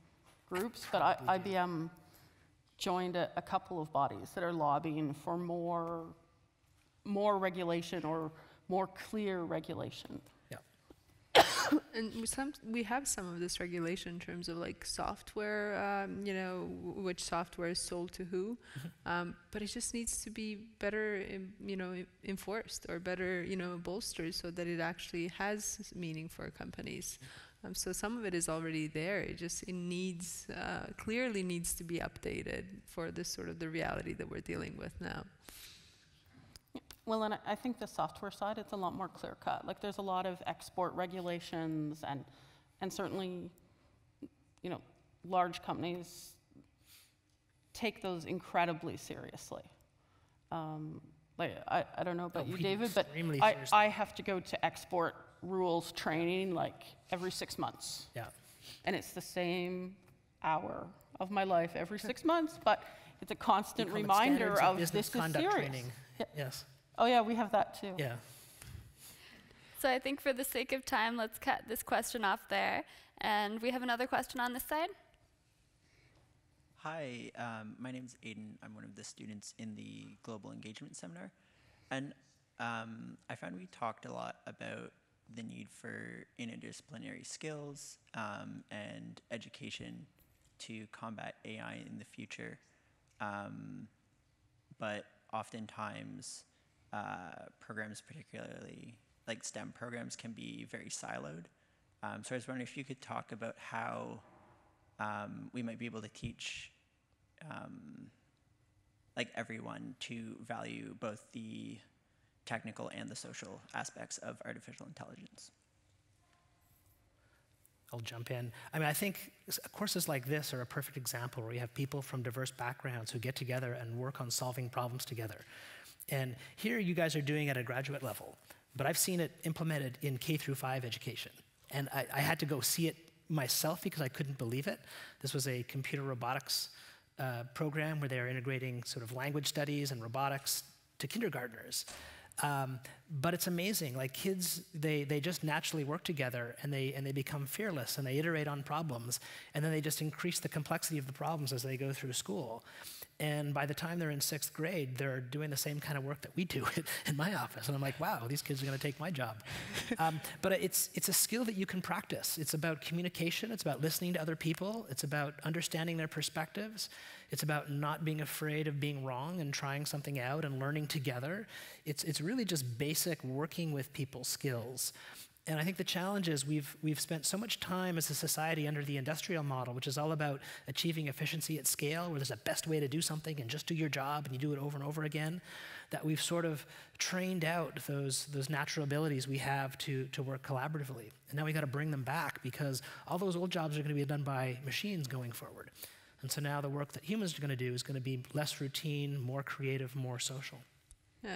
groups, but IBM joined a couple of bodies that are lobbying for more regulation or more clear regulation. And we have some of this regulation in terms of like software, which software is sold to who, but it just needs to be better, enforced or better, bolstered so that it actually has meaning for companies. So some of it is already there. It needs, clearly needs to be updated for this sort of the reality that we're dealing with now. Well, and I think the software side, it's a lot more clear-cut. Like, there's a lot of export regulations, and certainly, large companies take those incredibly seriously. Like, I don't know about you, David, but I have to go to export rules training like every 6 months. Yeah. And it's the same hour of my life every 6 months, but it's a constant reminder of this is serious. Training. Yeah. Yes. Oh yeah, we have that too. Yeah. So I think for the sake of time, let's cut this question off there. And we have another question on this side. Hi, my name is Aiden. I'm one of the students in the Global Engagement Seminar. And I found we talked a lot about the need for interdisciplinary skills and education to combat AI in the future. But oftentimes, programs, particularly like STEM programs, can be very siloed. So I was wondering if you could talk about how we might be able to teach like everyone to value both the technical and the social aspects of artificial intelligence. I'll jump in. I mean, I think courses like this are a perfect example where you have people from diverse backgrounds who get together and work on solving problems together. And here you guys are doing it at a graduate level, but I've seen it implemented in K-5 education. And I had to go see it myself because I couldn't believe it. This was a computer robotics program where they are integrating sort of language studies and robotics to kindergartners. But it's amazing, like kids, they just naturally work together and they become fearless and they iterate on problems and then they just increase the complexity of the problems as they go through school. And by the time they're in 6th grade, they're doing the same kind of work that we do in my office. And I'm like, wow, these kids are gonna take my job. But it's a skill that you can practice. It's about communication, it's about listening to other people, it's about understanding their perspectives, it's about not being afraid of being wrong and trying something out and learning together. It's really just basic working with people skills. And I think the challenge is we've spent so much time as a society under the industrial model, which is all about achieving efficiency at scale, where there's a best way to do something and just do your job and you do it over and over again, that we've sort of trained out those natural abilities we have to work collaboratively. And now we got to bring them back because all those old jobs are going to be done by machines going forward. And so now the work that humans are going to do is going to be less routine, more creative, more social.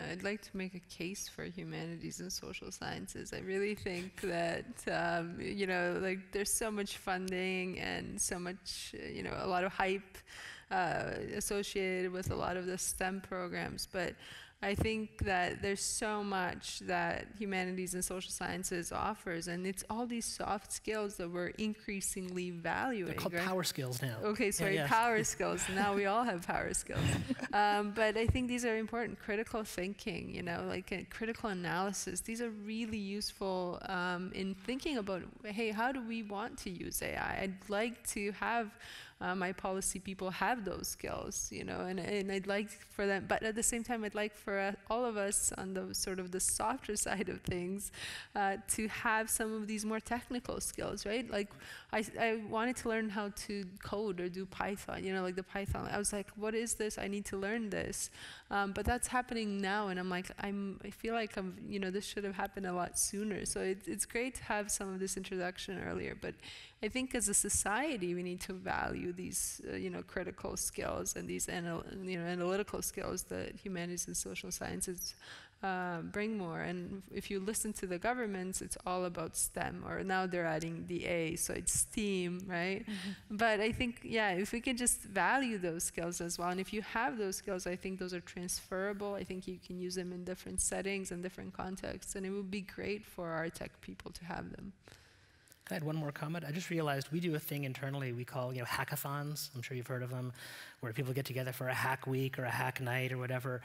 I'd like to make a case for humanities and social sciences. I really think that, like there's so much funding and so much, a lot of hype associated with a lot of the STEM programs, but I think that there's so much that humanities and social sciences offers, and it's all these soft skills that we're increasingly valuing. They're called power skills now. Okay, sorry, yeah. Power skills. Now we all have power skills. But I think these are important. Critical thinking, like critical analysis. These are really useful in thinking about, hey, how do we want to use AI? I'd like to have my policy people have those skills, you know, and I'd like for them, but at the same time, I'd like for all of us on the sort of the softer side of things to have some of these more technical skills, right? Like I wanted to learn how to code or do Python, you know, like the Python. I was like, what is this? I need to learn this. But that's happening now, and I'm like, I feel like you know, this should have happened a lot sooner. So it's great to have some of this introduction earlier, but I think as a society, we need to value these, you know, critical skills and these analytical skills that humanities and social sciences bring more. And if you listen to the governments, it's all about STEM, or now they're adding the A, so it's STEAM, right? But I think, yeah, if we can just value those skills as well, and if you have those skills, I think those are transferable. I think you can use them in different settings and different contexts, and it would be great for our tech people to have them. I had one more comment. I just realized we do a thing internally we call, you know, hackathons. I'm sure you've heard of them, where people get together for a hack week or a hack night or whatever.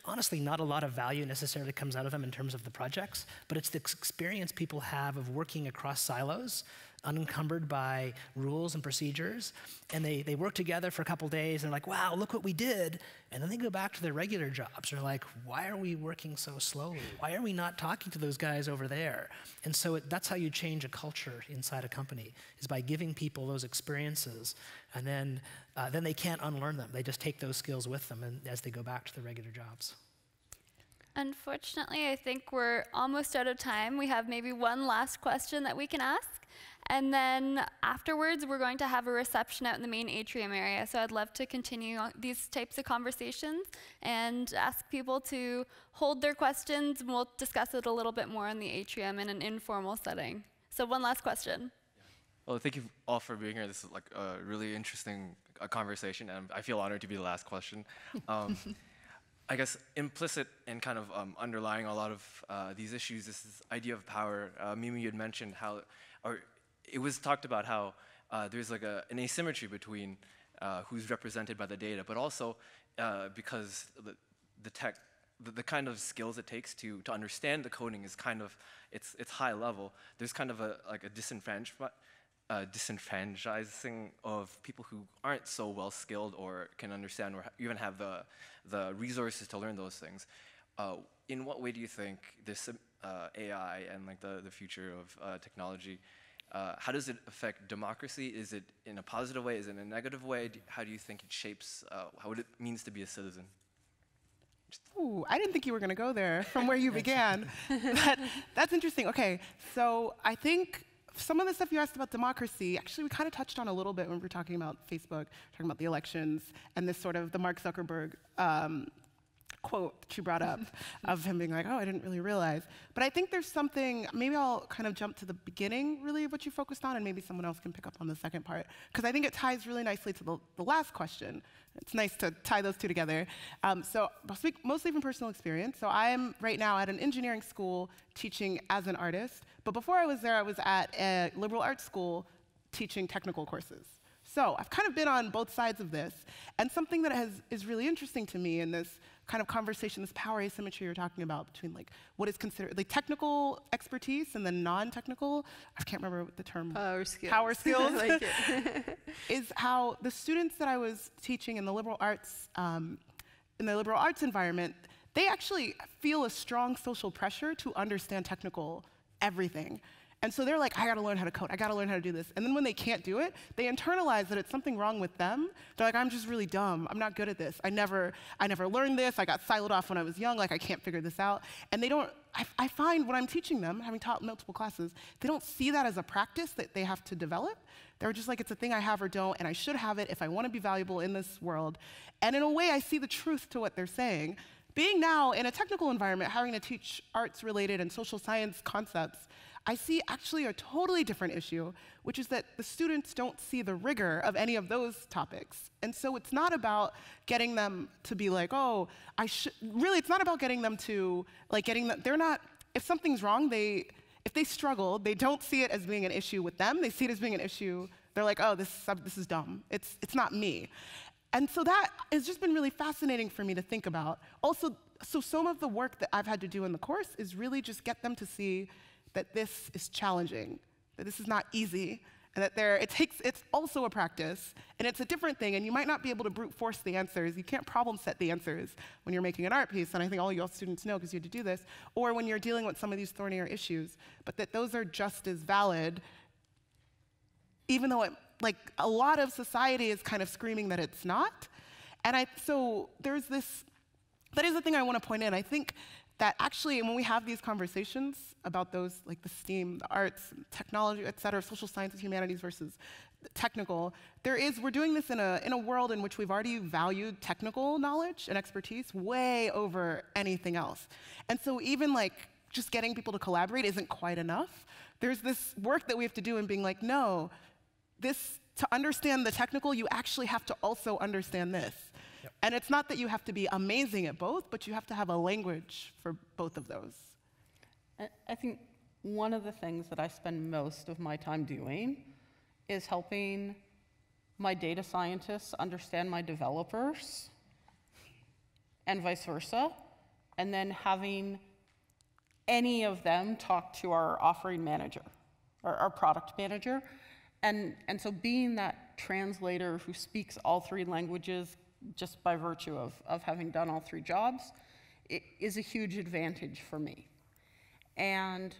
Honestly, not a lot of value necessarily comes out of them in terms of the projects, but it's the experience people have of working across silos, unencumbered by rules and procedures, and they work together for a couple days, and they're like, wow, look what we did, and then they go back to their regular jobs. They're like, why are we working so slowly? Why are we not talking to those guys over there? And so that's how you change a culture inside a company, is by giving people those experiences, and then they can't unlearn them. They just take those skills with them and as they go back to their regular jobs. Unfortunately, I think we're almost out of time. We have maybe one last question that we can ask. And then afterwards, we're going to have a reception out in the main atrium area. So I'd love to continue these types of conversations and ask people to hold their questions, and we'll discuss it a little bit more in the atrium in an informal setting. So one last question. Well, thank you all for being here. This is like a really interesting conversation, and I feel honored to be the last question. I guess implicit and kind of underlying a lot of these issues is this idea of power. Mimi, you had mentioned how, or it was talked about how there's like an asymmetry between who's represented by the data, but also because the kind of skills it takes to understand the coding is kind of, it's high level. There's kind of a disenfranchising of people who aren't so well skilled or can understand or even have the resources to learn those things. In what way do you think this AI and like the future of technology, how does it affect democracy? Is it in a positive way? Is it in a negative way? How do you think it shapes what it means to be a citizen? Ooh, I didn't think you were going to go there from where you began. That's interesting. Okay, so I think some of the stuff you asked about democracy, actually we kind of touched on a little bit when we were talking about Facebook, talking about the elections, and this sort of the Mark Zuckerberg quote that you brought up of him being like, oh, I didn't really realize. But I think there's something, maybe I'll kind of jump to the beginning really of what you focused on, and maybe someone else can pick up on the second part, because I think it ties really nicely to the last question. It's nice to tie those two together. So I'll speak mostly from personal experience. So I am right now at an engineering school teaching as an artist, but before I was there, I was at a liberal arts school teaching technical courses. So I've kind of been on both sides of this, and something that is really interesting to me in this kind of conversation, this power asymmetry you're talking about between like what is considered like technical expertise and then non-technical, I can't remember what the term. Power skills. Power skills. Like it. Is how the students that I was teaching in the liberal arts environment, they actually feel a strong social pressure to understand technical everything. And so they're like, I gotta learn how to code, I gotta learn how to do this. And then when they can't do it, they internalize that it's something wrong with them. They're like, I'm just really dumb, I'm not good at this. I never learned this, I got siloed off when I was young, like I can't figure this out. And they don't, I find when I'm teaching them, having taught multiple classes, they don't see that as a practice that they have to develop. They're just like, it's a thing I have or don't, and I should have it if I wanna be valuable in this world. And in a way, I see the truth to what they're saying. Being now in a technical environment, having to teach arts-related and social science concepts, I see actually a totally different issue, which is that the students don't see the rigor of any of those topics. And so it's not about getting them to be like, oh, really, it's not about getting them to, like, they're not, if something's wrong, if they struggle, they don't see it as being an issue with them, they see it as being an issue, they're like, oh, this is dumb, it's not me. And so that has just been really fascinating for me to think about. Also, so some of the work that I've had to do in the course is really just get them to see that this is challenging, that this is not easy, And that it's also a practice, and it's a different thing, and you might not be able to brute force the answers. You can't problem set the answers when you're making an art piece, and I think all you students know because you had to do this, or when you're dealing with some of these thornier issues, but that those are just as valid, even though a lot of society is kind of screaming that it's not. And so there's this, that is the thing I want to point in. I think that actually, when we have these conversations about those, like the STEAM, the arts, technology, et cetera, social sciences, humanities versus technical, we're doing this in a world in which we've already valued technical knowledge and expertise way over anything else. And so even just getting people to collaborate isn't quite enough. There's this work that we have to do in being like, no, to understand the technical, you actually have to also understand this. Yep. And it's not that you have to be amazing at both, but you have to have a language for both of those. I think one of the things that I spend most of my time doing is helping my data scientists understand my developers and vice versa, and then having any of them talk to our offering manager or our product manager. And so being that translator who speaks all three languages just by virtue of having done all three jobs, it is a huge advantage for me. And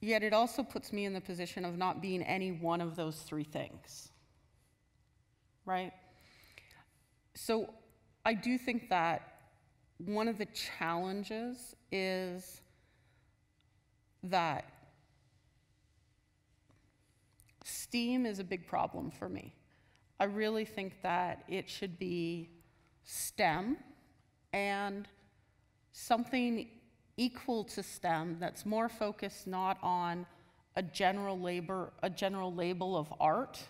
yet it also puts me in the position of not being any one of those three things, right? So I do think that one of the challenges is that STEAM is a big problem for me. I really think that it should be STEM and something equal to STEM that's more focused not on a general label of art,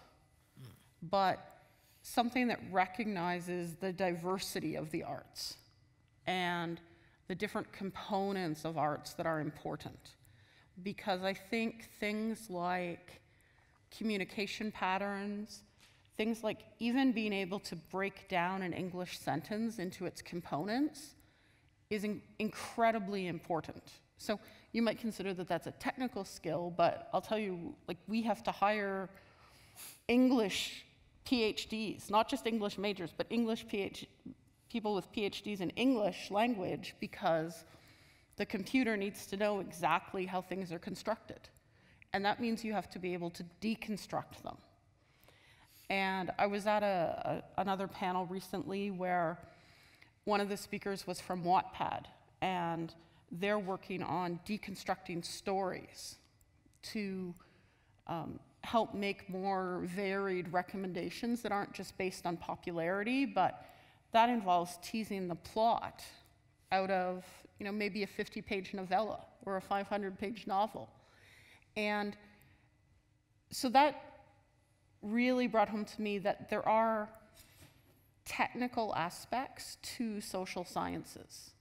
but something that recognizes the diversity of the arts and the different components of arts that are important. Because I think things like communication patterns, things like even being able to break down an English sentence into its components is incredibly important. So you might consider that that's a technical skill, but I'll tell you, we have to hire English PhDs, not just English majors, but people with PhDs in English language, because the computer needs to know exactly how things are constructed. And that means you have to be able to deconstruct them. And I was at another panel recently where one of the speakers was from Wattpad, and they're working on deconstructing stories to help make more varied recommendations that aren't just based on popularity, but that involves teasing the plot out of maybe a 50-page novella or a 500-page novel. And so that really brought home to me that there are technical aspects to social sciences.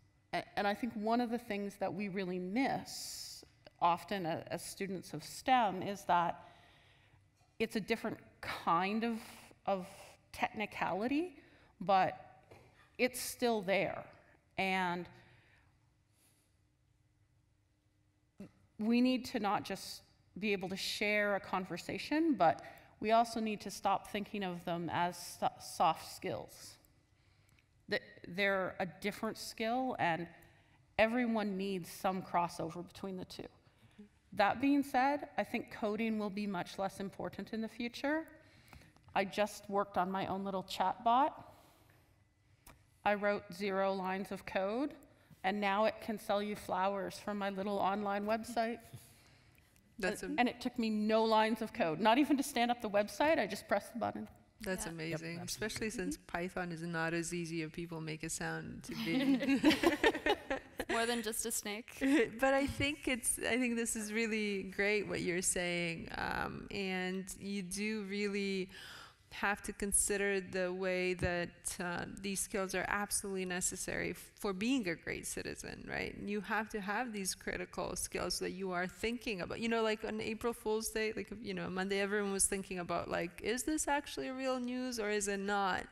And I think one of the things that we really miss often as students of STEM is that it's a different kind of technicality, but it's still there. And we need to not just be able to share a conversation, but we also need to stop thinking of them as soft skills. They're a different skill, and everyone needs some crossover between the two. That being said, I think coding will be much less important in the future. I just worked on my own little chat bot. I wrote 0 lines of code, and now it can sell you flowers from my little online website. And it took me no lines of code, not even to stand up the website. I just pressed the button. That's amazing, especially since Python is not as easy as people make it sound to be. More than just a snake. But I think this is really great what you're saying, and you do really have to consider the way that these skills are absolutely necessary for being a great citizen, right? And you have to have these critical skills that you are thinking about. Like on April Fool's Day, Monday, everyone was thinking about, is this actually real news or is it not?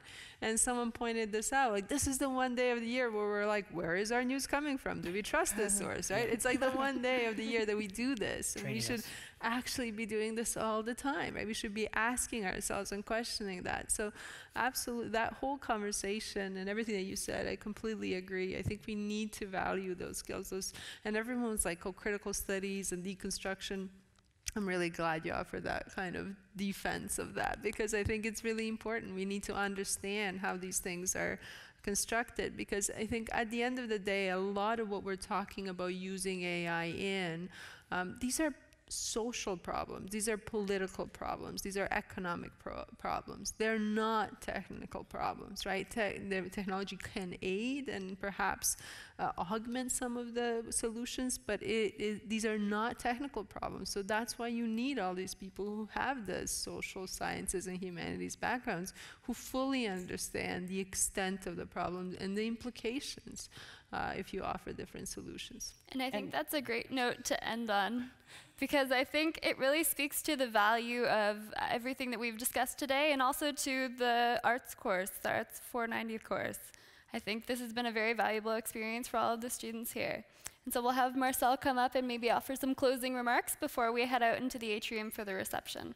And someone pointed this out, like, this is the one day of the year where we're like, where is our news coming from? Do we trust this source, right? It's like the one day of the year that we do this. And we should actually be doing this all the time, right? We should be asking ourselves and questioning that. So absolutely, that whole conversation and everything that you said, I completely agree. I think we need to value those skills. And everyone was like, oh, critical studies and deconstruction. I'm really glad you offered that kind of defense of that, because I think it's really important. We need to understand how these things are constructed, because I think at the end of the day, a lot of what we're talking about using AI in, these are social problems, these are political problems, these are economic problems. They're not technical problems, right? The technology can aid and perhaps augment some of the solutions, but these are not technical problems. So that's why you need all these people who have the social sciences and humanities backgrounds, who fully understand the extent of the problem and the implications if you offer different solutions. And I think that's a great note to end on, because I think it really speaks to the value of everything that we've discussed today, and also to the arts course, the Arts 490 course. I think this has been a very valuable experience for all of the students here. And so we'll have Marcel come up and maybe offer some closing remarks before we head out into the atrium for the reception.